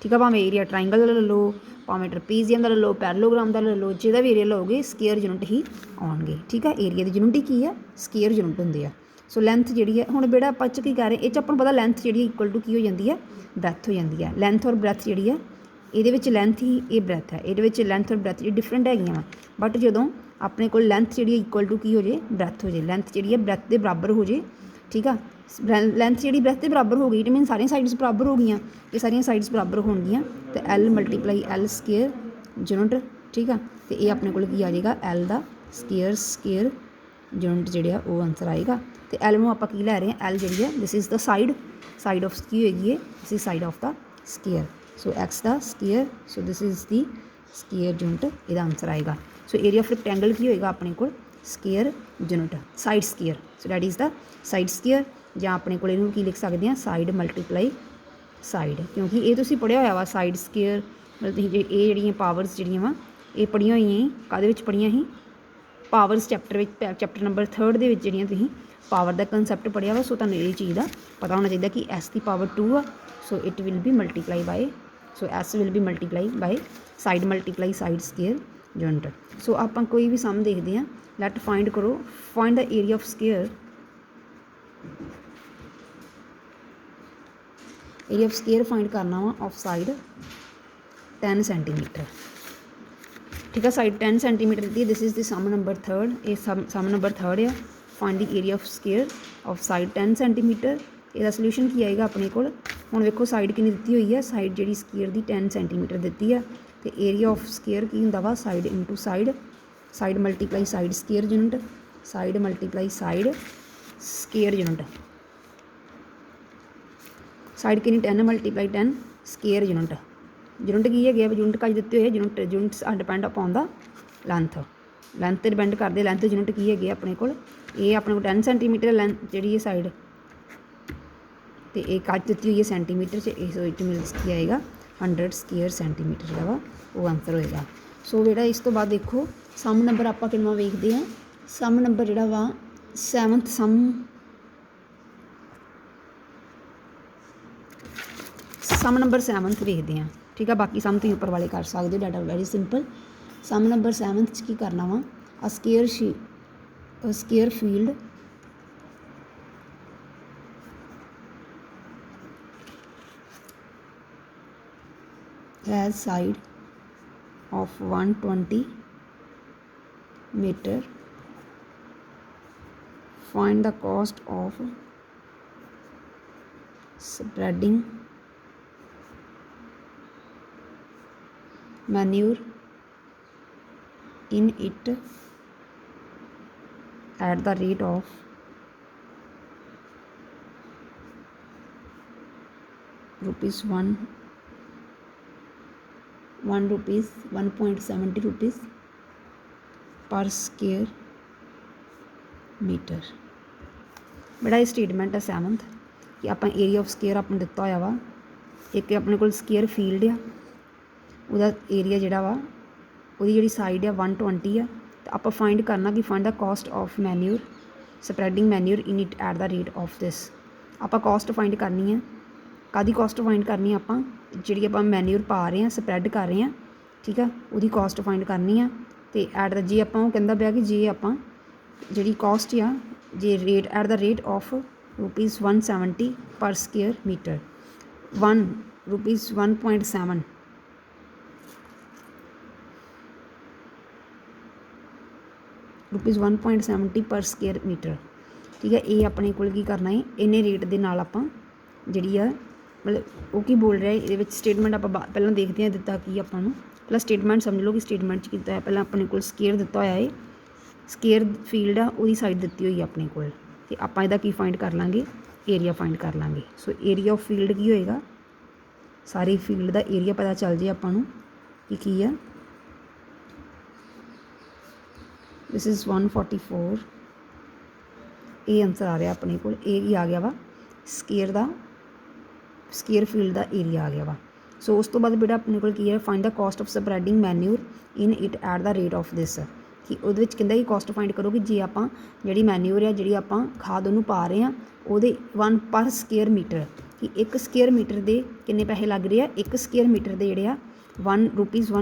[SPEAKER 1] ਠੀਕ ਆ। ਭਾਵੇਂ ਏਰੀਆ ਟਰਾਇੰਗਲ ਦਾ ਲੈ ਲਓ, ਭਾਵੇਂ ਟਰਪੀਜ਼ੀਅਮ ਦਾ ਲੈ ਲਓ, ਪੈਰਲੋਗ੍ਰਾਮ ਦਾ ਲੈ ਲਓ, ਜਿਹਦਾ ਵੀ ਏਰੀਆ ਲਓਗੇ ਸਕੇਅਰ ਯੂਨਿਟ ਹੀ ਆਉਣਗੇ। ਠੀਕ ਆ। ਏਰੀਆ ਦੀ ਯੂਨਿਟ ਹੀ ਕੀ ਆ, ਸਕੇਅਰ ਯੂਨਿਟ ਹੁੰਦੇ ਆ। ਸੋ ਲੈਂਥ ਜਿਹੜੀ ਹੈ, ਹੁਣ ਬੇੜਾ ਆਪਾਂ 'ਚ ਕੀ ਕਰ ਰਹੇ, ਇਹ 'ਚ ਆਪਾਂ ਨੂੰ ਪਤਾ ਲੈਂਥ ਜਿਹੜੀ ਇਕੁਅਲ ਟੂ ਕੀ ਹੋ ਜਾਂਦੀ ਹੈ, ਬ੍ਰੈਥ ਹੋ ਜਾਂਦੀ ਹੈ। ਲੈਂਥ ਔਰ ਬ੍ਰੈਥ ਜਿਹੜੀ ਹੈ ਇਹਦੇ ਵਿੱਚ ਲੈਂਥ ਹੀ ਇਹ ਬ੍ਰੈਥ ਹੈ, ਇਹਦੇ ਵਿੱਚ ਲੈਂਥ ਔਰ ਬ੍ਰੈਥ ਜਿਹੜੀ ਡਿਫਰੈਂਟ ਹੈਗੀਆਂ ਵਾ, ਬਟ ਜਦੋਂ ਆਪਣੇ ਕੋਲ ਲੈਂਥ ਜਿਹੜੀ ਇਕੁਅਲ ਟੂ ਕੀ ਹੋ ਜੇ, ਬ੍ਰੈਥ ਹੋ ਜੇ, ਲੈਂਥ ਜਿਹੜੀ ਹੈ ਬ੍ਰੈਥ ਦੇ ਬਰਾਬਰ ਹੋ ਜੇ, ਠੀਕ ਆ। ਲੈਂਥ ਜਿਹੜੀ ਬ੍ਰੈਥ ਦੇ ਬਰਾਬਰ ਹੋ ਗਈ ਇਟ ਮੀਨ ਸਾਰੀਆਂ ਸਾਈਡਸ ਬਰਾਬਰ ਹੋ ਗਈਆਂ, ਇਹ ਸਾਰੀਆਂ ਸਾਈਡਸ ਬਰਾਬਰ ਹੋਣਗੀਆਂ ਤੇ L multiply L square unit, ਠੀਕ ਆ। ਤੇ ਇਹ ਆਪਣੇ ਕੋਲ ਕੀ ਆ ਜਾਏਗਾ, L ਦਾ ਸਕੇਅਰ ਯੂਨਿਟ ਜਿਹੜੇ ਆ ਉਹ ਆਨਸਰ ਆਏਗਾ। ਤੇ L ਨੂੰ ਆਪਾਂ ਕੀ ਲੈ ਰਹੇ ਹਾਂ, L ਜਿਹੜੀ ਹੈ this is the side of ਕੀ ਹੋਏਗੀ, ਇਹ this is side of the square, so X ਦਾ square, so this is the square unit, ਇਹਦਾ ਆਨਸਰ ਆਏਗਾ। ਸੋ ਏਰੀਆ ਆਫ ਰੈਕਟੈਂਗਲ ਕੀ ਹੋਏਗਾ ਆਪਣੇ ਕੋਲ, square unit, side square, so that is the side square, ਜਾਂ ਆਪਣੇ ਕੋਲ ਇਹਨੂੰ ਕੀ ਲਿਖ ਸਕਦੇ ਹਾਂ, ਸਾਈਡ ਮਲਟੀਪਲਾਈ ਸਾਈਡ, ਕਿਉਂਕਿ ਇਹ ਤੁਸੀਂ ਪੜ੍ਹਿਆ ਹੋਇਆ ਵਾ ਸਾਈਡ ਸਕੇਅਰ, ਮਤਲਬ ਤੁਸੀਂ ਇਹ ਜਿਹੜੀਆਂ ਪਾਵਰਸ ਜਿਹੜੀਆਂ ਵਾ ਇਹ ਪੜ੍ਹੀਆਂ ਹੋਈਆਂ ਸੀ, ਕਾਹਦੇ ਵਿੱਚ ਪੜ੍ਹੀਆਂ ਸੀ, ਪਾਵਰਸ ਚੈਪਟਰ ਵਿੱਚ, ਚੈਪਟਰ ਨੰਬਰ 3 ਦੇ ਵਿੱਚ ਜਿਹੜੀਆਂ ਤੁਸੀਂ ਪਾਵਰ ਦਾ ਕੰਸੈਪਟ ਪੜ੍ਹਿਆ ਵਾ। ਸੋ ਤੁਹਾਨੂੰ ਇਹ ਚੀਜ਼ ਦਾ ਪਤਾ ਹੋਣਾ ਚਾਹੀਦਾ ਕਿ S ਦੀ ਪਾਵਰ 2 ਆ, so it will be multiply by, so S will be multiply by side multiply side square unit. So ਆਪਾਂ ਕੋਈ ਵੀ ਸਮ ਦੇਖਦੇ ਹਾਂ, ਲੈਟ ਫਾਈਂਡ ਕਰੋ, find the area of square, area of square find ਕਰਨਾ ਵਾ ਆਫ ਸਾਈਡ 10 ਸੈਂਟੀਮੀਟਰ, ਠੀਕ ਆ। ਸਾਈਡ 10 ਸੈਂਟੀਮੀਟਰ ਦਿੱਤੀ, ਦਿਸ ਇਜ਼ ਦੀ ਸਮ ਨੰਬਰ 3, ਇਹ ਸਮ ਨੰਬਰ 3 ਆ। Find the area of square of side 10 centimetre, ਇਹਦਾ ਸੋਲਿਊਸ਼ਨ ਕੀ ਆਏਗਾ ਆਪਣੇ ਕੋਲ। ਹੁਣ ਵੇਖੋ ਸਾਈਡ ਕਿੰਨੀ ਦਿੱਤੀ ਹੋਈ ਹੈ, ਸਾਈਡ ਜਿਹੜੀ ਸਕੇਅਰ ਦੀ 10 ਸੈਂਟੀਮੀਟਰ ਦਿੱਤੀ ਆ, ਤੇ ਏਰੀਆ ਆਫ ਸਕੇਅਰ ਕੀ ਹੁੰਦਾ ਵਾ, side into side, side multiply side square unit, side multiply side square unit, side ਕਿੰਨੀ 10 ਮਲਟੀਪਲਾਈ 10 ਸਕੇਅਰ ਯੂਨਿਟ, ਯੂਨਿਟ ਕੀ ਹੈਗੇ, ਯੂਨਿਟ ਕਾਜ ਦਿੱਤੇ ਹੋਏ, ਯੂਨਿਟਸ ਆਰ ਡਿਪੈਂਡ ਅਪੋਨ ਦਾ ਲੈਂਥ, ਲੈਂਥ 'ਤੇ ਡਿਪੈਂਡ ਕਰਦੇ, ਲੈਂਥ ਯੂਨਿਟ ਕੀ ਹੈਗੇ ਆਪਣੇ ਕੋਲ, ਇਹ ਆਪਣੇ ਕੋਲ 10 ਸੈਂਟੀਮੀਟਰ ਲੈਂਥ ਜਿਹੜੀ ਹੈ ਸਾਈਡ, ਤੇ ਇਹ ਕਾਜ ਦਿੱਤੀ ਹੋਈ ਹੈ ਸੈਂਟੀਮੀਟਰ 'ਚ, ਇਸ ਵਿੱਚ ਮਿਲਸ ਕੀ ਆਏਗਾ 100 ਸਕੇਅਰ ਸੈਂਟੀਮੀਟਰ ਜਿਹੜਾ ਵਾ ਉਹ ਆਨਸਰ ਹੋਏਗਾ। ਸੋ ਜਿਹੜਾ ਇਸ ਤੋਂ ਬਾਅਦ ਦੇਖੋ ਸਮ ਨੰਬਰ ਆਪਾਂ ਕਿੰਨਾ ਵੇਖਦੇ ਹਾਂ, ਸਮ ਨੰਬਰ ਜਿਹੜਾ ਵਾ 7th ਸਮ ਨੰਬਰ 7th ਵੇਖਦੇ ਹਾਂ, ਠੀਕ ਆ। ਬਾਕੀ ਸਮ ਤੁਸੀਂ ਉੱਪਰ ਵਾਲੇ ਕਰ ਸਕਦੇ ਹੋ, ਡਾਟਾ ਵੈਰੀ ਸਿੰਪਲ। ਸਮ ਨੰਬਰ 7th 'ਚ ਕੀ ਕਰਨਾ ਵਾ, square field has side of 120 meter, find the cost of spreading manure in it at the rate of rupees 1.70 rupees per square meter। बड़ा ये स्टेटमेंट है 7th कि आप एरिया ऑफ स्केयर आपने दिता होया वा, एक अपने को स्केयर फील्ड आ, ਉਹਦਾ ਏਰੀਆ ਜਿਹੜਾ ਵਾ ਉਹਦੀ ਜਿਹੜੀ ਸਾਈਡ ਆ 120 ਆ, ਤੇ ਆਪਾਂ ਫਾਈਂਡ ਕਰਨਾ ਕਿ find the cost of manure spreading manure in it at the rate of this. ਆਪਾਂ ਕਾਸਟ ਫਾਈਂਡ ਕਰਨੀ ਹੈ, ਕਾਹਦੀ ਕਾਸਟ ਫਾਈਂਡ ਕਰਨੀ ਆ, ਆਪਾਂ ਜਿਹੜੀ ਆਪਾਂ ਮੈਨਿਊਰ ਪਾ ਰਹੇ ਹਾਂ ਸਪਰੈਡ ਕਰ ਰਹੇ ਹਾਂ, ਠੀਕ ਆ, ਉਹਦੀ ਕਾਸਟ ਫਾਈਂਡ ਕਰਨੀ ਆ। ਤੇ ਐਟ ਦਾ ਜੇ ਆਪਾਂ ਉਹ ਕਹਿੰਦਾ ਪਿਆ ਕਿ ਜੇ ਆਪਾਂ ਜਿਹੜੀ ਕਾਸਟ ਆ ਜੇ rate at the rate of rupees 170 ਪਰ ਸਕੇਅਰ ਮੀਟਰ, rupees 1.7 rupees 1.70 ਪਰ ਸਕੇਅਰ ਮੀਟਰ, ਠੀਕ ਹੈ। ਇਹ ਆਪਣੇ ਕੋਲ ਕੀ ਕਰਨਾ ਹੈ, ਇੰਨੇ ਰੇਟ ਦੇ ਨਾਲ ਆਪਾਂ ਜਿਹੜੀ ਆ ਮਤਲਬ ਉਹ ਕੀ ਬੋਲ ਰਿਹਾ ਇਹਦੇ ਵਿੱਚ ਸਟੇਟਮੈਂਟ ਆਪਾਂ ਪਹਿਲਾਂ ਦੇਖਦੇ ਹਾਂ ਦਿੱਤਾ ਕੀ ਆਪਾਂ ਨੂੰ, ਪਹਿਲਾਂ ਸਟੇਟਮੈਂਟ ਸਮਝ ਲਓ ਕਿ ਸਟੇਟਮੈਂਟ 'ਚ ਕੀਤਾ ਹੈ। ਪਹਿਲਾਂ ਆਪਣੇ ਕੋਲ ਸਕੇਅਰ ਦਿੱਤਾ ਹੋਇਆ ਹੈ, ਸਕੇਅਰ ਫੀਲਡ ਆ ਉਹਦੀ ਸਾਈਡ ਦਿੱਤੀ ਹੋਈ ਆਪਣੇ ਕੋਲ, ਅਤੇ ਆਪਾਂ ਇਹਦਾ ਕੀ ਫਾਈਂਡ ਕਰ ਲਾਂਗੇ, ਏਰੀਆ ਫਾਈਂਡ ਕਰ ਲਾਂਗੇ। ਸੋ ਏਰੀਆ ਆਫ ਫੀਲਡ ਕੀ ਹੋਏਗਾ, ਸਾਰੀ ਫੀਲਡ ਦਾ ਏਰੀਆ ਪਤਾ ਚੱਲ ਜੇ ਆਪਾਂ ਨੂੰ ਕਿ ਕੀ ਆ, ਦਿਸ ਇਜ਼ 144, ਇਹ ਆਨਸਰ ਆ ਰਿਹਾ ਆਪਣੇ ਕੋਲ, ਇਹ ਕੀ ਆ ਗਿਆ ਵਾ ਸਕੇਅਰ ਦਾ, ਸਕੇਅਰ ਫੀਲਡ ਦਾ ਏਰੀਆ ਆ ਗਿਆ ਵਾ। ਸੋ ਉਸ ਤੋਂ ਬਾਅਦ ਬੇਟਾ ਆਪਣੇ ਕੋਲ ਕੀ ਹੈ, find the cost of spreading manure in it at the rate of this, ਕਿ ਉਹਦੇ ਵਿੱਚ ਕਹਿੰਦਾ ਕਿ ਕਾਸਟ ਫਾਈਂਡ ਕਰੋ ਕਿ ਜੇ ਆਪਾਂ ਜਿਹੜੀ ਮੈਨਿਊਰ ਆ ਜਿਹੜੀ ਆਪਾਂ ਖਾਦ ਉਹਨੂੰ ਪਾ ਰਹੇ ਹਾਂ ਉਹਦੇ 1 ਪਰ ਸਕੇਅਰ ਮੀਟਰ, ਕਿ 1 ਸਕੇਅਰ ਮੀਟਰ ਦੇ ਕਿੰਨੇ ਪੈਸੇ ਲੱਗ ਰਹੇ ਆ, 1 ਸਕੇਅਰ ਮੀਟਰ ਦੇ ਜਿਹੜੇ ਆ rupees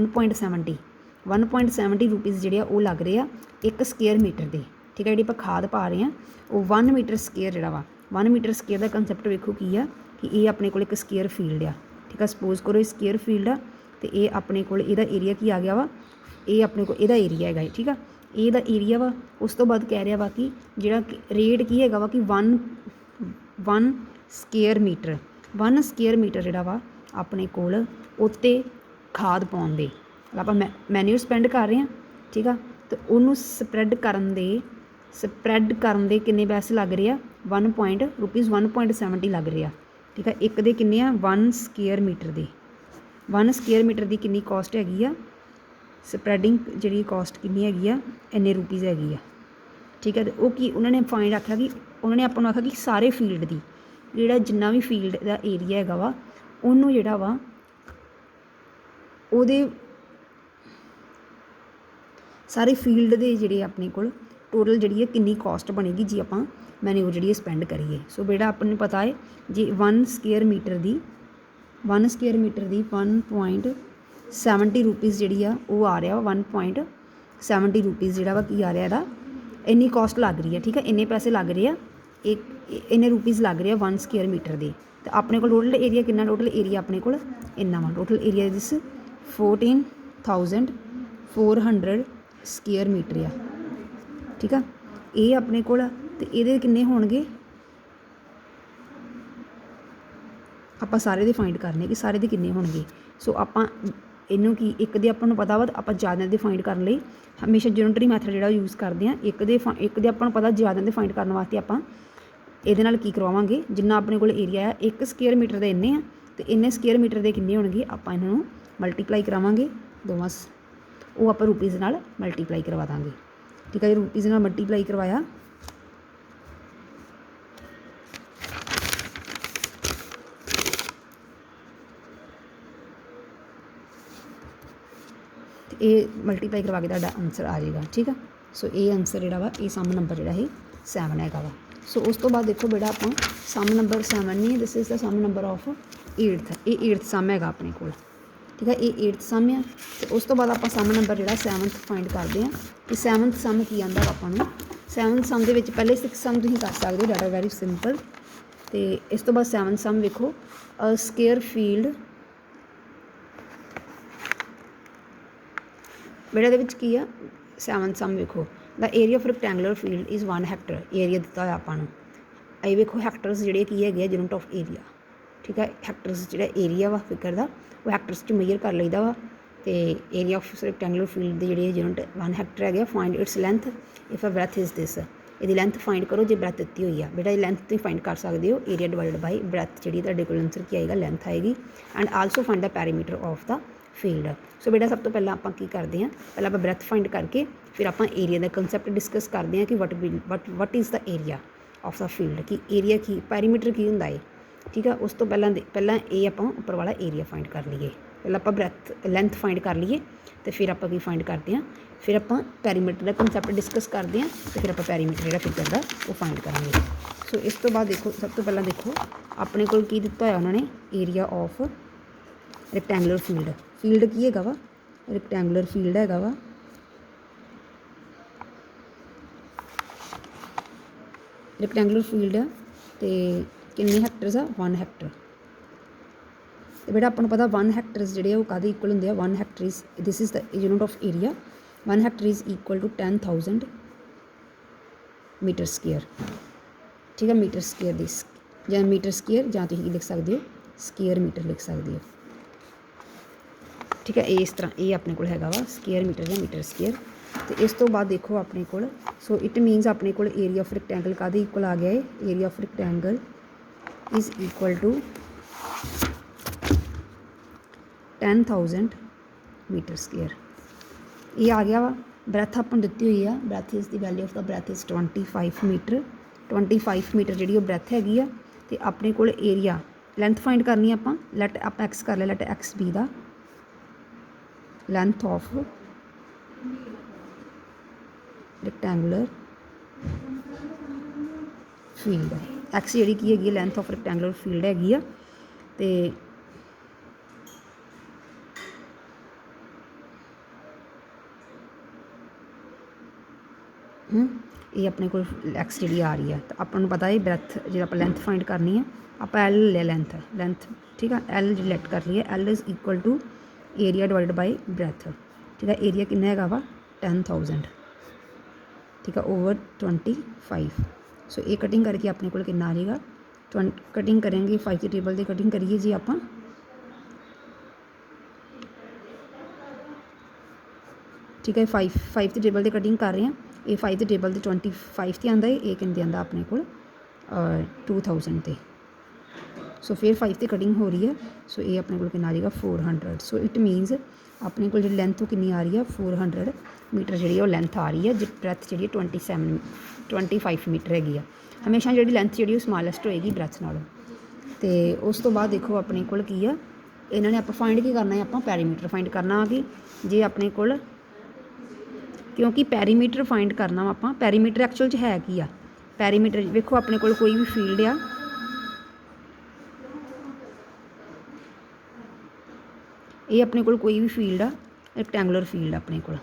[SPEAKER 1] 1.70 ਰੁਪੀਜ਼ ਜਿਹੜੇ ਆ ਉਹ ਲੱਗ ਰਹੇ ਆ 1 ਸਕੇਅਰ ਮੀਟਰ ਦੇ, ਠੀਕ ਹੈ। ਜਿਹੜੀ ਆਪਾਂ ਖਾਦ ਪਾ ਰਹੇ ਹਾਂ ਉਹ 1 ਮੀਟਰ ਸਕੇਅਰ ਜਿਹੜਾ ਵਾ 1 ਮੀਟਰ ਸਕੇਅਰ ਦਾ ਕੰਸੈਪਟ ਵੇਖੋ ਕੀ ਆ, ਕਿ ਇਹ ਆਪਣੇ ਕੋਲ ਇੱਕ ਸਕੇਅਰ ਫੀਲਡ ਆ, ਠੀਕ ਆ। ਸਪੋਜ਼ ਕਰੋ ਇਹ ਸਕੇਅਰ ਫੀਲਡ ਆ, तो ये अपने कोल इहदा एरिया की आ गया वा, ये अपने को इहदा एरिया हैगा, ठीक है, ਇਹਦਾ ਏਰੀਆ ਵਾ। ਉਸ ਤੋਂ ਬਾਅਦ ਕਹਿ ਰਿਹਾ ਵਾ ਕਿ ਜਿਹੜਾ ਰੇਟ ਕੀ ਹੈਗਾ ਵਾ ਕਿ 1 ਸਕੁਏਅਰ ਮੀਟਰ, 1 ਸਕੁਏਅਰ ਮੀਟਰ ਜਿਹੜਾ ਵਾ ਆਪਣੇ ਕੋਲ ਉੱਤੇ ਖਾਦ ਪਾਉਣ ਦੇ ਆਪਾਂ ਮੈਨਿਊਰ ਸਪੈਂਡ ਕਰ ਰਹੇ ਹਾਂ, ਠੀਕ ਆ। ਅਤੇ ਉਹਨੂੰ ਸਪਰੈਡ ਕਰਨ ਦੇ ਕਿੰਨੇ ਪੈਸੇ ਲੱਗ ਰਹੇ ਆ, ₹1.70 ਲੱਗ ਰਹੇ ਆ, ਠੀਕ ਆ। ਇੱਕ ਦੇ ਕਿੰਨੇ ਆ, 1 ਸਕੁਏਅਰ ਮੀਟਰ ਦੇ, 1 ਸਕੁਏਅਰ ਮੀਟਰ ਦੀ ਕਿੰਨੀ ਕੋਸਟ ਹੈਗੀ ਆ, ਸਪਰੈਡਿੰਗ ਜਿਹੜੀ ਕੋਸਟ ਕਿੰਨੀ ਹੈਗੀ ਆ, ਇੰਨੇ ਰੁਪੀਜ਼ ਹੈਗੀ ਆ, ਠੀਕ ਹੈ। ਅਤੇ ਉਹ ਕੀ ਉਹਨਾਂ ਨੇ ਫਾਈਂਡ ਆਖਿਆ ਕਿ ਉਹਨਾਂ ਨੇ ਆਪਾਂ ਨੂੰ ਆਖਿਆ ਕਿ ਸਾਰੇ ਫੀਲਡ ਦੀ ਜਿਹੜਾ ਜਿੰਨਾ ਵੀ ਫੀਲਡ ਦਾ ਏਰੀਆ ਹੈਗਾ ਵਾ ਉਹਨੂੰ ਜਿਹੜਾ ਵਾ ਉਹਦੇ ਸਾਰੇ ਫੀਲਡ ਦੇ ਜਿਹੜੇ ਆਪਣੇ ਕੋਲ ਟੋਟਲ ਜਿਹੜੀ ਹੈ ਕਿੰਨੀ ਕੋਸਟ ਬਣੇਗੀ ਜੇ ਆਪਾਂ ਮੈਨਿਊਰ ਜਿਹੜੀ ਹੈ ਸਪੈਂਡ ਕਰੀਏ। ਸੋ ਬੇਟਾ ਆਪਾਂ ਨੂੰ ਪਤਾ ਹੈ ਜੇ 1 ਸਕੁਏਅਰ ਮੀਟਰ ਦੀ 1.70 ਰੁਪੀਜ਼ ਜਿਹੜੀ ਆ ਉਹ ਆ ਰਿਹਾ ਵਾ, 1.70 ਰੁਪੀਜ਼ ਜਿਹੜਾ ਵਾ ਕੀ ਆ ਰਿਹਾ ਇਹਦਾ, ਇੰਨੀ ਕੋਸਟ ਲੱਗ ਰਹੀ ਹੈ, ਠੀਕ ਹੈ, ਇੰਨੇ ਪੈਸੇ ਲੱਗ ਰਹੇ ਆ, ਇੰਨੇ ਰੁਪੀਜ਼ ਲੱਗ ਰਹੇ ਆ 1 ਸਕੁਏਅਰ ਮੀਟਰ ਦੇ। ਅਤੇ ਆਪਣੇ ਕੋਲ ਟੋਟਲ ਏਰੀਆ ਕਿੰਨਾ, ਟੋਟਲ ਏਰੀਆ ਆਪਣੇ ਕੋਲ ਇੰਨਾ ਵਾ, ਟੋਟਲ ਏਰੀਆ ਦਿਸ 14,400 ਸਕੁਏਅਰ ਮੀਟਰ ਆ, ਠੀਕ ਆ। ਇਹ ਆਪਣੇ ਕੋਲ ਅਤੇ ਇਹਦੇ ਕਿੰਨੇ ਹੋਣਗੇ, ਆਪਾਂ ਸਾਰੇ ਦੇ ਫਾਈਂਡ ਕਰਨੇ ਕਿ ਸਾਰੇ ਦੇ ਕਿੰਨੇ ਹੋਣਗੇ। ਸੋ ਆਪਾਂ ਇਹਨੂੰ ਕੀ ਇੱਕ ਦੇ ਆਪਾਂ ਨੂੰ ਪਤਾ ਵਾ, ਆਪਾਂ ਜ਼ਿਆਦਾ ਦੇ ਫਾਈਂਡ ਕਰਨ ਲਈ ਹਮੇਸ਼ਾ ਜਨਰੇਟਰੀ ਮੈਥਡ ਜਿਹੜਾ ਯੂਜ਼ ਕਰਦੇ ਹਾਂ। ਇੱਕ ਦੇ ਆਪਾਂ ਨੂੰ ਪਤਾ ਜ਼ਿਆਦਾ ਦੇ ਫਾਈਂਡ ਕਰਨ ਵਾਸਤੇ ਆਪਾਂ ਇਹਦੇ ਨਾਲ ਕੀ ਕਰਵਾਵਾਂਗੇ, ਜਿੰਨਾ ਆਪਣੇ ਕੋਲ ਏਰੀਆ ਆ 1 ਸਕੁਏਅਰ ਮੀਟਰ ਦੇ ਇੰਨੇ ਆ, ਅਤੇ ਇੰਨੇ ਸਕੁਏਅਰ ਮੀਟਰ ਦੇ ਕਿੰਨੇ ਹੋਣਗੇ, ਆਪਾਂ ਇਹਨਾਂ ਨੂੰ ਮਲਟੀਪਲਾਈ ਕਰਾਵਾਂਗੇ ਦੋਵਾਂ, ਉਹ ਆਪਾਂ ਰੁਪੀਜ਼ ਨਾਲ ਮਲਟੀਪਲਾਈ ਕਰਵਾ ਦਾਂਗੇ, ਠੀਕ ਹੈ। ਜੇ ਰੁਪੀਜ਼ ਨਾਲ ਮਲਟੀਪਲਾਈ ਕਰਵਾਇਆ ਇਹ ਮਲਟੀਪਲਾਈ ਕਰਵਾ ਕੇ ਤੁਹਾਡਾ ਆਨਸਰ ਆ ਜਾਏਗਾ, ਠੀਕ ਆ। ਸੋ ਇਹ ਆਨਸਰ ਜਿਹੜਾ ਵਾ ਇਹ ਸਮ ਨੰਬਰ ਜਿਹੜਾ ਇਹ 7 ਹੈਗਾ ਵਾ। ਸੋ ਉਸ ਤੋਂ ਬਾਅਦ ਦੇਖੋ ਬੇਟਾ ਆਪਾਂ ਸਮ ਨੰਬਰ 7 ਨਹੀਂ, this is the sum number of 8th, ਇਹ 8th ਸਮ ਹੈਗਾ ਆਪਣੇ ਕੋਲ, ਠੀਕ ਹੈ, ਇਹ 8th ਸਮ ਆ। ਅਤੇ ਉਸ ਤੋਂ ਬਾਅਦ ਆਪਾਂ ਸਮ ਨੰਬਰ ਜਿਹੜਾ 7th ਫਾਈਂਡ ਕਰਦੇ ਹਾਂ ਕਿ 7th ਸਮ ਕੀ ਆਉਂਦਾ ਆਪਾਂ ਨੂੰ। 7th ਸਮ ਦੇ ਵਿੱਚ ਪਹਿਲੇ 6 ਸਮ ਤੁਸੀਂ ਕਰ ਸਕਦੇ ਹੋ, ਡਾਟਾ ਵੈਰੀ ਸਿੰਪਲ। ਅਤੇ ਇਸ ਤੋਂ ਬਾਅਦ 7th ਸਮ ਵੇਖੋ, ਸਕੁਏਅਰ ਫੀਲਡ ਬੇਟਾ ਦੇ ਵਿੱਚ ਕੀ ਆ, 7th ਸਮ ਵੇਖੋ, the area of rectangular field is 1 hectare, area ਦਿੱਤਾ ਹੋਇਆ ਆਪਾਂ ਨੂੰ। ਇਹ ਵੇਖੋ ਹੈਕਟਰਸ ਜਿਹੜੇ ਕੀ ਹੈਗੇ ਆ, ਯੂਨਿਟ ਆਫ ਏਰੀਆ, ਠੀਕ ਹੈ। ਹੈਕਟਰਸ ਜਿਹੜਾ ਏਰੀਆ ਵਾ ਫਿਗਰ ਦਾ ਉਹ ਹੈਕਟਰਸ 'ਚ ਮੇਜਰ ਕਰ ਲਈਦਾ ਵਾ। ਅਤੇ ਏਰੀਆ ਆਫ ਰੈਕਟੈਂਗੂਲਰ ਫੀਲਡ ਦੀ ਜਿਹੜੀ ਯੂਨਿਟ 1 ਹੈਕਟਰ ਹੈਗੇ ਆ। Find its length if a breadth is this, ਇਹਦੀ ਲੈਂਥ ਫਾਈਂਡ ਕਰੋ ਜੇ ਬ੍ਰੈਥ ਦਿੱਤੀ ਹੋਈ ਆ। ਬੇਟਾ ਇਹ ਲੈਂਥ ਤੁਸੀਂ ਫਾਈਂਡ ਕਰ ਸਕਦੇ ਹੋ, ਏਰੀਆ ਡਿਵਾਈਡਡ ਬਾਈ ਬ੍ਰੈਥ ਜਿਹੜੀ ਤੁਹਾਡੇ ਕੋਲ ਆਨਸਰ ਕੀ ਆਏਗਾ, ਲੈਂਥ ਆਏਗੀ। And also find the perimeter of the field. So ਬੇਟਾ ਸਭ ਤੋਂ ਪਹਿਲਾਂ ਆਪਾਂ ਕੀ ਕਰਦੇ ਹਾਂ, ਪਹਿਲਾਂ ਆਪਾਂ ਬ੍ਰੈਥ ਫਾਈਂਡ ਕਰਕੇ ਫਿਰ ਆਪਾਂ ਏਰੀਆ ਦਾ ਕੰਸੈਪਟ ਡਿਸਕਸ ਕਰਦੇ ਹਾਂ ਕਿ what is the area of the field, ਕਿ ਏਰੀਆ ਕੀ, ਪੈਰੀਮੀਟਰ ਕੀ ਹੁੰਦਾ ਹੈ, ਠੀਕ ਆ। ਉਸ ਤੋਂ ਪਹਿਲਾਂ ਇਹ ਆਪਾਂ ਉੱਪਰ ਵਾਲਾ ਏਰੀਆ ਫਾਈਂਡ ਕਰ ਲਈਏ, ਪਹਿਲਾਂ ਆਪਾਂ ਬ੍ਰੈਥ ਲੈਂਥ ਫਾਈਂਡ ਕਰ ਲਈਏ ਅਤੇ ਫਿਰ ਆਪਾਂ ਕੀ ਫਾਈਂਡ ਕਰਦੇ ਹਾਂ, ਫਿਰ ਆਪਾਂ ਪੈਰੀਮੀਟਰ ਦਾ ਕੰਸੈਪਟ ਡਿਸਕਸ ਕਰਦੇ ਹਾਂ ਅਤੇ ਫਿਰ ਆਪਾਂ ਪੈਰੀਮੀਟਰ ਜਿਹੜਾ ਫਿਗਰ ਦਾ ਉਹ ਫਾਈਂਡ ਕਰਾਂਗੇ। ਸੋ ਇਸ ਤੋਂ ਬਾਅਦ ਦੇਖੋ, ਸਭ ਤੋਂ ਪਹਿਲਾਂ ਦੇਖੋ ਆਪਣੇ ਕੋਲ ਕੀ ਦਿੱਤਾ ਹੋਇਆ ਉਹਨਾਂ ਨੇ, area of rectangular field. Field ਕੀ ਹੈਗਾ ਵਾ, ਰੈਕਟੈਂਗੂਲਰ ਫੀਲਡ ਹੈਗਾ ਵਾ, ਰੈਕਟੈਂਗੂਲਰ ਫੀਲਡ ਆ। ਅਤੇ ਕਿੰਨੇ ਹੈਕਟਰਸ ਆ, 1 ਹੈਕਟਰ। ਅਤੇ ਬੇਟਾ ਆਪਾਂ ਨੂੰ ਪਤਾ 1 ਹੈਕਟਰਸ ਜਿਹੜੇ ਆ ਉਹ ਕਾਹਦੇ ਇਕੁਅਲ ਹੁੰਦੇ ਆ, 1 hectare is this is the unit of area, 1 hectare is equal to 10,000 metre square, ਠੀਕ ਹੈ। ਮੀਟਰ ਸਕੁਏਅਰ ਦੀ ਜਾਂ ਮੀਟਰ ਸਕੁਏਅਰ ਜਾਂ ਤੁਸੀਂ ਲਿਖ ਸਕਦੇ ਹੋ ਸਕੁਏਅਰ ਮੀਟਰ ਲਿਖ ਸਕਦੇ ਹੋ, ਠੀਕ ਹੈ। ਇਹ ਇਸ ਤਰ੍ਹਾਂ ਇਹ ਆਪਣੇ ਕੋਲ ਹੈਗਾ ਵਾ ਸਕੁਏਅਰ ਮੀਟਰ ਜਾਂ ਮੀਟਰ ਸਕੁਏਅਰ। ਅਤੇ ਇਸ ਤੋਂ ਬਾਅਦ ਦੇਖੋ ਆਪਣੇ ਕੋਲ, ਸੋ ਇਟ ਮੀਨਸ ਆਪਣੇ ਕੋਲ ਏਰੀਆ ਆਫ ਰੈਕਟੈਂਗਲ ਕਾਹਦੇ ਇਕੁਅਲ ਆ ਗਿਆ ਹੈ, area of rectangle is equal to 10,000 metre square. ਇਹ ਆ ਗਿਆ ਵਾ। ਬ੍ਰੈਥ ਆਪਾਂ ਨੂੰ ਦਿੱਤੀ ਹੋਈ ਆ, breadth is the value of the breadth is 25 metre, 25 metre ਜਿਹੜੀ ਉਹ ਬ੍ਰੈਥ ਹੈਗੀ ਆ। ਅਤੇ ਆਪਣੇ ਕੋਲ ਏਰੀਆ, ਲੈਂਥ ਫਾਈਂਡ ਕਰਨੀ ਆਪਾਂ, ਲੈਟ ਆਪਾਂ ਐਕਸ ਕਰ ਲਿਆ, let x be the length of rectangular field. X ਜਿਹੜੀ ਕੀ ਹੈਗੀ, ਲੈਂਥ ਆਫ ਰੈਕਟੈਂਗੂਲਰ ਫੀਲਡ ਹੈਗੀ ਆ। ਅਤੇ ਇਹ ਆਪਣੇ ਕੋਲ ਐਕਸ ਜਿਹੜੀ ਆ ਰਹੀ ਆ, ਤਾਂ ਆਪਾਂ ਨੂੰ ਪਤਾ ਹੈ ਬ੍ਰੈਥ ਜਿਹੜਾ ਆਪਾਂ ਲੈਂਥ ਫਾਈਂਡ ਕਰਨੀ ਆ, ਆਪਾਂ ਐਲ ਲੈ ਲੈਂਥ, ਠੀਕ ਆ। ਐਲ ਜਿਹੜੀ ਲੈਟ ਕਰ ਲਈ ਹੈ, l is equal to area divide by breadth, ठीक है। एरिया कितना हैगा वा 10,000, ठीक है, ओवर 25। सो ये कटिंग करके अपने को कितना आ जाएगा, कटिंग करेंगे 5 की टेबल की कटिंग करिए जी आप, ठीक है। 5 की टेबल की कटिंग कर रहे हैं, ये 5 की टेबल की 25 से आता है, ये कितने आता अपने को 2000 से। सो फिर 5 की कटिंग हो रही है, सो ये अपने को कितना आ जाएगा 400। सो इट मीनस अपने को जी लेंथ कितनी आ रही है 400 मीटर जी लेंथ आ रही है, जी ब्रैथ जी 25 मीटर हैगी आ। हमेशा जी लेंथ जी स्मालैसट होएगी ब्रैथ नालों। तो उस तो बाद देखो अपने को की है, इन्होंने आप फाइंड की करना है, आप पैरीमीटर फाइंड करना कि जे अपने को, क्योंकि पैरीमीटर फाइंड करना आप पैरीमीटर एक्चुअल च है की आ। पैरीमीटर वेखो अपने को कोई भी फील्ड आ, ये अपने को कोई भी फील्ड आ, रेक्टेंगुलर फील्ड अपने को,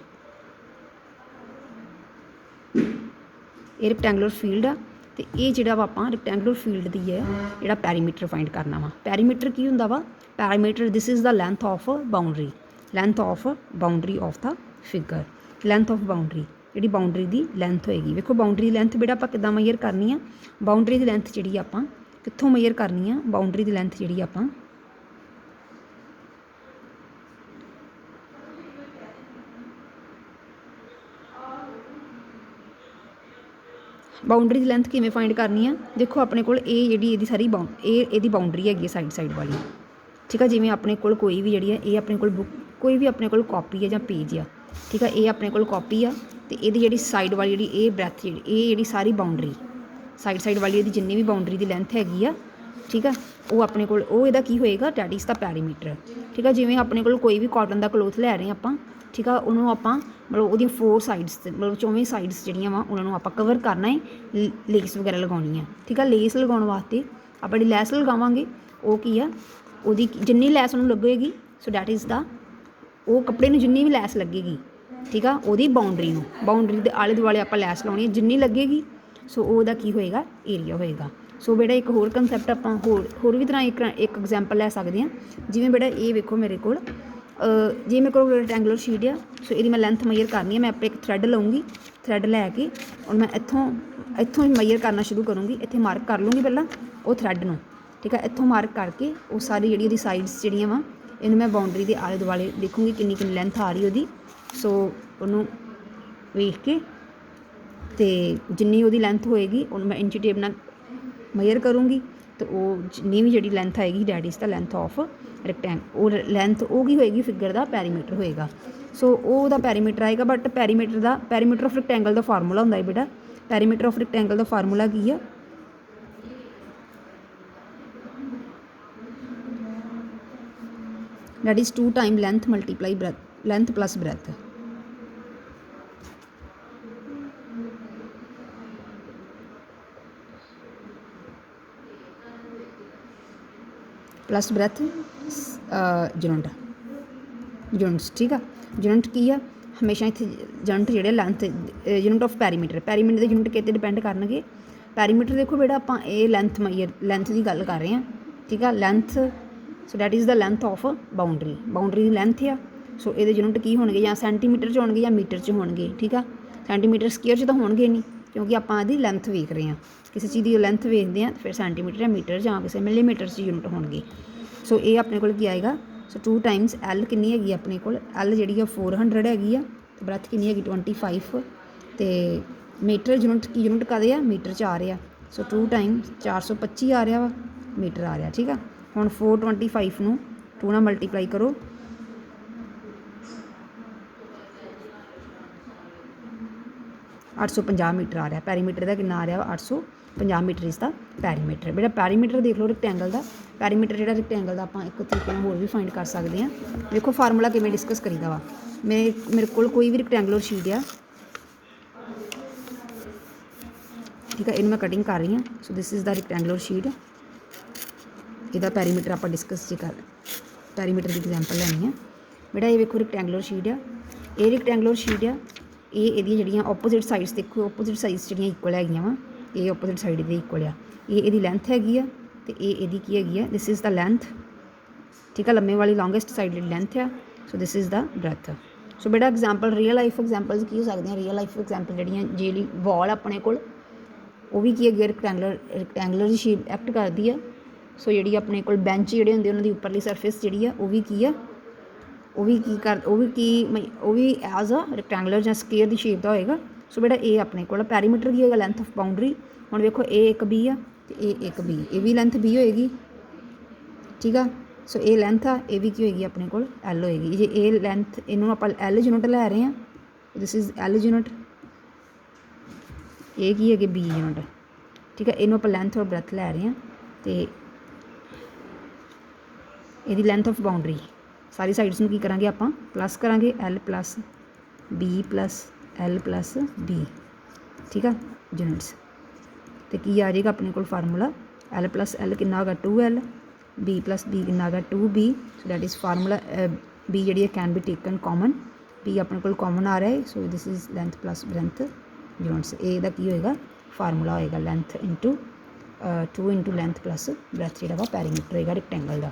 [SPEAKER 1] ये रेक्टेंगुलर फील्ड आ, तो ये जो आप रेक्टेंगुलर फील्ड की है जो पैरीमीटर फाइंड करना वा। पैरीमीटर की होंगे वा, perimeter this is the length of boundary, length of boundary of the figure, length of boundary जी बाउंड्री की लेंथ होएगी। देखो बाउंड्री की लेंथ बेटा आप कितना मेजर करनी है, बाउंड्री की लेंथ जी आप कितों मेजर करनी है, बाउंड्री की लेंथ जी आप बाउंड्री की लेंथ किमें फाइंड करनी है। देखो अपने को जी सारी बाउंड्री हैगी साइड साइड वाली, ठीक है। जिमें अपने को कोई भी जी है ये अपने को बुक कोई भी अपने को कॉपी है या पेज आ, ठीक है, ये अपने को कॉपी आ, तो ये जी साइड वाली जी ब्रैथ जी सारी बाउंड्री साइड वाली ये जिन्नी भी बाउंड्री की लेंथ हैगी आ, ठीक है, वो अपने को यदा की होएगा डैट इज़ द पैरीमीटर, ठीक है। जिमें अपने को कोई भी कॉटन का क्लोथ लै रहे हैं आप, ठीक है, उन्होंने आप मतलब वो 4 साइड्स मतलब 24 साइड्स जड़ियाँ वा उन्होंने आप कवर करना है, लेस वगैरह लगानी है, ठीक है। लेस लगाने वास्ते आप जी लैस लगावे वो की है, वो जिन्नी लैस उन्होंने लगेगी, सो डैट इज़ द वो कपड़े में जिन्नी भी लैस लगेगी, ठीक है, वो बाउंड्री के आले दुआले आप लैस लानी है, जिन्नी लगेगी सो वह की होएगा एरिया होएगा। सो बेटा एक होर कंसैप्ट आप होर भी तरह एक एग्जाम्पल लै सकते हैं, जिमें बेटा ये वेखो मेरे को जे मेरे को रेक्टेंगुलर शीट आ, सो ये मैं लेंथ मेजर करनी है, मैं आप एक थ्रैड लूँगी, थ्रैड लैके और मैं इत्थों मेजर करना शुरू करूँगी, इत्थे मार्क कर लूँगी पहला वो थ्रैड नूं, ठीक है, इत्थों मार्क करके वो सारी जी साइड्स जड़ियाँ वा इन मैं बाउंड्री के आले दुआले देखूँगी किन्नी किन्नी लेंथ आ रही वो, सो उन्होंने वेख के तो जिन्नी वो लेंथ होएगी उन्होंने मैं इंची टेप नाल मेजर करूँगी, तो वो जिन्नी भी जी लेंथ आएगी that is the length of rectangle और लेंथ वो की होएगी फिगर का पैरीमीटर होएगा। सो वो पैरीमीटर आएगा, बट पैरीमीटर ऑफ रेक्टेंगल का फार्मूला होंदा है बेटा, पैरीमीटर ऑफ रेक्टेंगल का फार्मूला की है, that is 2 time length multiply breadth, length plus breadth, plus breadth joints, ठीक है। जॉइंट की है हमेशा इतने जॉइंट जो लेंथ यूनिट ऑफ पैरीमीटर के यूनिट कितने डिपेंड करनगे, पैरीमीटर देखो बेटा आप लेंथ की गल कर रहे हैं, ठीक है, length, so that is the length of boundary की लेंथ आ, सो ये यूनिट की होंगे या सेंटीमीटर च होंगे या मीटर च होंगे, ठीक है। सेंटीमीटर स्केयर च तो होंगे नहीं क्योंकि आप लेंथ वेख रहे हैं, किसी चीज़ की लेंथ वेखते हैं फिर सेंटीमीटर या मीटर या किसी मिलीमीटर च यूनिट होंगे। सो ये अपने को आएगा, सो 2 टाइम्स एल कितनी हैगी अपने को, एल जी 400 हैगी आ, तो ब्रैथ कितनी हैगी 25, तो मीटर यूनिट कदे आ मीटर च आ रहा, सो 2 टाइम्स 425 आ रहा वा मीटर आ रहा, ठीक है। हुण 425 नूं 2 नाल मल्टीप्लाई करो, $850 मीटर आ रहा, पैरीमीटर का कितना आ रहा 850 मीटर इज़ द पैरीमीटर। बेटा पैरीमीटर देख लो रेक्टेंगल का, पैरीमीटर जो रेक्टेंगल का आप एक तरीके होर भी फाइंड कर सकते हैं। देखो फार्मूला किमें डिस्कस करीदा वा, मेरे को कोई भी रेक्टेंगुलर शीट आ, ठीक है, इन्हूं मैं कटिंग कर रही हूँ, सो this is the rectangular sheet, इसका पैरीमीटर आप डिस्कस जी कर पैरीमीटर की एग्जाम्पल लैनी है। बेटा ये देखो रेक्टेंगुलर शीट आ, ये रेक्टेंगुलर शीट आ, ये जड़ियाँ ओपोजिट साइड्स देखो ओपोजिट साइड्स जड़ियाँ इक्वल हैगियां वा, ये ओपोजिट साइड के इक्वल आ, ये लेंथ हैगी आ, तो ये की हैगी आ, दिस इज़ द लेंथ, ठीक है, लम्बे वाली लॉन्गेस्ट साइड की लेंथ है, ਸੋ ਦਿਸ ਇਜ਼ ਦਾ ਬ੍ਰੈਥ। ਸੋ ਬੇਟਾ ਐਗਜ਼ਾਮਪਲ ਰੀਅਲ ਲਾਈਫ ਐਗਜ਼ਾਮਪਲਸ ਕੀ ਹੋ ਸਕਦੀਆਂ, ਰੀਅਲ ਲਾਈਫ ਐਗਜ਼ਾਮਪਲ ਜਿਹੜੀਆਂ ਜਿਹੜੀ ਵਾਲ ਆਪਣੇ ਕੋਲ ਉਹ ਵੀ ਕੀ ਹੈਗੀ ਰੈਕਟੈਂਗੂਲਰ ਦੀ ਸ਼ੇਪ ਐਕਟ ਕਰਦੀ ਆ। ਸੋ ਜਿਹੜੀ ਆਪਣੇ ਕੋਲ ਬੈਂਚ ਜਿਹੜੇ ਹੁੰਦੇ ਉਹਨਾਂ ਦੀ ਉੱਪਰਲੀ ਸਰਫੇਸ ਜਿਹੜੀ ਆ ਉਹ ਵੀ ਕੀ ਆ, ਉਹ ਵੀ ਐਜ਼ ਅ ਰੈਕਟੈਂਗੂਲਰ ਜਾਂ ਸਕੇਅਰ ਦੀ ਸ਼ੇਪ ਦਾ ਹੋਏਗਾ। ਸੋ ਬੇਟਾ ਇਹ ਆਪਣੇ ਕੋਲ ਪੈਰੀਮੀਟਰ ਕੀ ਹੋਏਗਾ, ਲੈਂਥ ਆਫ ਬਾਊਂਡਰੀ। ਹੁਣ ਵੇਖੋ ਇਹ ਇੱਕ ਬੀ ਆ ਅਤੇ ਇਹ ਇੱਕ ਬੀ, ਇਹ ਵੀ ਲੈਂਥ ਬੀ ਹੋਏਗੀ, ਠੀਕ ਆ। ਸੋ ਇਹ ਲੈਂਥ ਆ, ਇਹ ਵੀ ਕੀ ਹੋਏਗੀ ਆਪਣੇ ਕੋਲ ਐਲ ਹੋਏਗੀ। ਜੇ ਇਹ ਲੈਂਥ ਇਹਨੂੰ ਆਪਾਂ ਐਲ ਯੂਨਿਟ ਲੈ ਰਹੇ ਹਾਂ, ਦਿਸ ਇਜ਼ ਐਲ ਯੂਨਿਟ, ਇਹ ਕੀ ਹੈਗੇ ਬੀ ਯੂਨਿਟ, ਠੀਕ ਹੈ। ਇਹਨੂੰ ਆਪਾਂ ਲੈਂਥ ਔਰ ਬ੍ਰੈਥ ਲੈ ਰਹੇ ਹਾਂ ਅਤੇ ਇਹਦੀ length of boundary sorry sides ਨੂੰ ਕੀ ਕਰਾਂਗੇ ਆਪਾਂ ਪਲੱਸ ਕਰਾਂਗੇ, L plus B plus L plus B, ਠੀਕ ਆ ਯੂਨਿਟਸ। ਅਤੇ ਕੀ ਆ ਜਾਏਗਾ ਆਪਣੇ ਕੋਲ ਫਾਰਮੂਲਾ, ਐਲ ਪਲੱਸ ਐਲ ਕਿੰਨਾ ਹੋਗਾ 2L, ਬੀ ਪਲੱਸ ਬੀ ਕਿੰਨਾ ਹੈਗਾ 2B। So that is formula B ਜਿਹੜੀ ਹੈ can be taken common, B ਆਪਣੇ ਕੋਲ ਕਾਮਨ ਆ ਰਿਹਾ ਹੈ। So this is length plus breadth units. ਇਹ ਦਾ ਕੀ ਹੋਏਗਾ ਫਾਰਮੂਲਾ ਹੋਏਗਾ length into 2 into length plus breadth ਜਿਹੜਾ ਵਾ ਪੈਰੀਮੀਟਰ ਹੋਏਗਾ ਰੈਕਟੈਂਗਲ ਦਾ।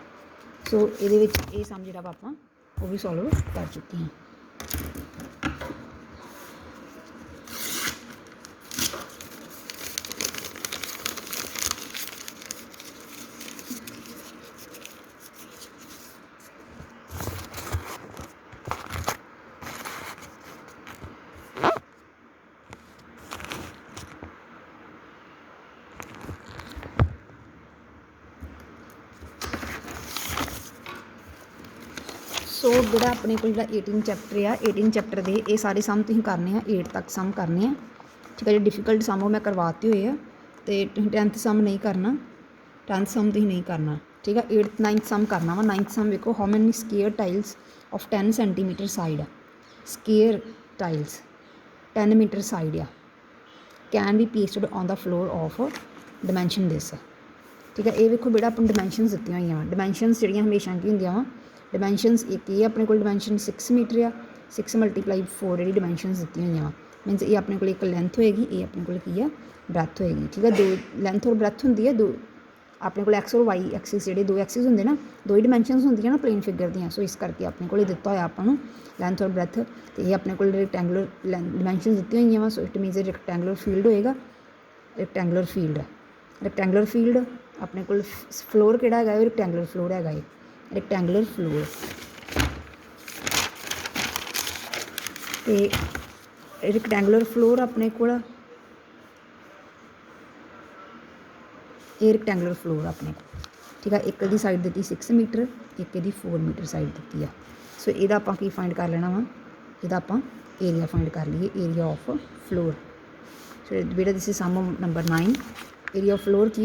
[SPEAKER 1] ਸੋ ਇਹਦੇ ਵਿੱਚ ਇਹ ਸਮ ਜਿਹੜਾ ਵਾ ਆਪਾਂ ਉਹ ਵੀ ਸੋਲਵ ਕਰ ਚੁੱਕੇ ਹਾਂ। ਸੋ ਜਿਹੜਾ ਆਪਣੇ ਕੋਲ ਜਿਹੜਾ 18 ਚੈਪਟਰ ਆ, 18 ਚੈਪਟਰ ਦੇ ਇਹ ਸਾਰੇ ਸਮ ਤੁਸੀਂ ਕਰਨੇ ਆ, 8 ਤੱਕ ਸਮ ਕਰਨੇ ਆ, ਠੀਕ ਹੈ। ਜਿਹੜੇ ਡਿਫੀਕਲਟ ਸਮ ਉਹ ਮੈਂ ਕਰਵਾਤੇ ਹੋਏ ਆ ਅਤੇ ਤੁਸੀਂ 10th ਸਮ ਨਹੀਂ ਕਰਨਾ, 10th ਸਮ ਤੁਸੀਂ ਨਹੀਂ ਕਰਨਾ, ਠੀਕ ਹੈ। 8th 9th ਸਮ ਕਰਨਾ ਵਾ। 9th ਸਮ ਵੇਖੋ, how many square tiles of 10 centimetre side, square tiles 10 metre side ਆ, can be pasted on the floor of dimension this, ਠੀਕ ਹੈ। ਇਹ ਵੇਖੋ ਬੇਟਾ ਆਪਾਂ ਨੂੰ ਡਾਇਮੈਂਸ਼ਨਸ ਦਿੱਤੀਆਂ ਹੋਈਆਂ ਵਾ। ਡਾਇਮੈਂਸ਼ਨਸ ਜਿਹੜੀਆਂ ਹਮੇਸ਼ਾ ਕੀ ਹੁੰਦੀਆਂ ਵਾ, ਡਾਇਮੈਂਸ਼ਨਸ ਇੱਕ ਇਹ ਆਪਣੇ ਕੋਲ ਡਾਇਮੈਂਸ਼ਨ 6 ਮੀਟਰ ਆ, 6 × 4 ਜਿਹੜੀ ਡਾਇਮੈਂਸ਼ਨਸ ਦਿੱਤੀਆਂ ਹੋਈਆਂ ਵਾ। ਮੀਨਸ ਇਹ ਆਪਣੇ ਕੋਲ ਇੱਕ ਲੈਂਥ ਹੋਏਗੀ, ਇਹ ਆਪਣੇ ਕੋਲ ਕੀ ਆ ਬ੍ਰੈਥ ਹੋਏਗੀ, ਠੀਕ ਹੈ। ਦੋ ਲੈਂਥ ਔਰ ਬ੍ਰੈਥ ਹੁੰਦੀ ਹੈ, ਦੋ ਆਪਣੇ ਕੋਲ ਐਕਸ ਔਰ ਵਾਈ ਐਕਸਿਸ ਜਿਹੜੇ ਦੋ ਐਕਸਿਸ ਹੁੰਦੇ ਨਾ, ਦੋ ਹੀ ਡਾਇਮੈਂਸ਼ਨਸ ਹੁੰਦੀਆਂ ਨਾ ਪਲੇਨ ਫਿਗਰ ਦੀਆਂ। ਸੋ ਇਸ ਕਰਕੇ ਆਪਣੇ ਕੋਲ ਦਿੱਤਾ ਹੋਇਆ ਆਪਾਂ ਨੂੰ ਲੈਂਥ ਔਰ ਬ੍ਰੈਥ, ਅਤੇ ਇਹ ਆਪਣੇ ਕੋਲ ਰੈਕਟੈਂਗੂਲਰ ਡਾਇਮੈਂਸ਼ਨਸ ਦਿੱਤੀਆਂ ਹੋਈਆਂ ਵਾ। So it means rectangular field ਹੋਏਗਾ, ਰੈਕਟੈਂਗੂਲਰ ਫੀਲਡ, ਰੈਕਟੈਂਗੂਲਰ ਫੀਲਡ ਆਪਣੇ ਕੋਲ ਫਲੋਰ ਕਿਹੜਾ ਹੈਗਾ, ਇਹ ਰੈਕਟੈਂਗੂਲਰ ਫਲੋਰ ਹੈਗਾ, ਇਹ ਰੈਕਟੈਂਗੂਲਰ ਫਲੋਰ। ਅਤੇ ਰੈਕਟੈਂਗੂਲਰ ਫਲੋਰ ਆਪਣੇ ਕੋਲ ਇਹ ਰੈਕਟੈਂਗੂਲਰ ਫਲੋਰ ਆਪਣੇ ਕੋਲ, ਠੀਕ ਆ। ਇੱਕ ਦੀ ਸਾਈਡ ਦਿੱਤੀ 6 ਮੀਟਰ, ਇੱਕ ਇਹਦੀ 4 ਮੀਟਰ ਸਾਈਡ ਦਿੱਤੀ ਆ। ਸੋ ਇਹਦਾ ਆਪਾਂ ਕੀ ਫਾਈਂਡ ਕਰ ਲੈਣਾ ਵਾ, ਇਹਦਾ ਆਪਾਂ ਏਰੀਆ ਫਾਈਂਡ ਕਰ ਲਈਏ, ਏਰੀਆ ਆਫ ਫਲੋਰ। ਸੋ ਬੇਟਾ this is sum number 9, area of floor Ki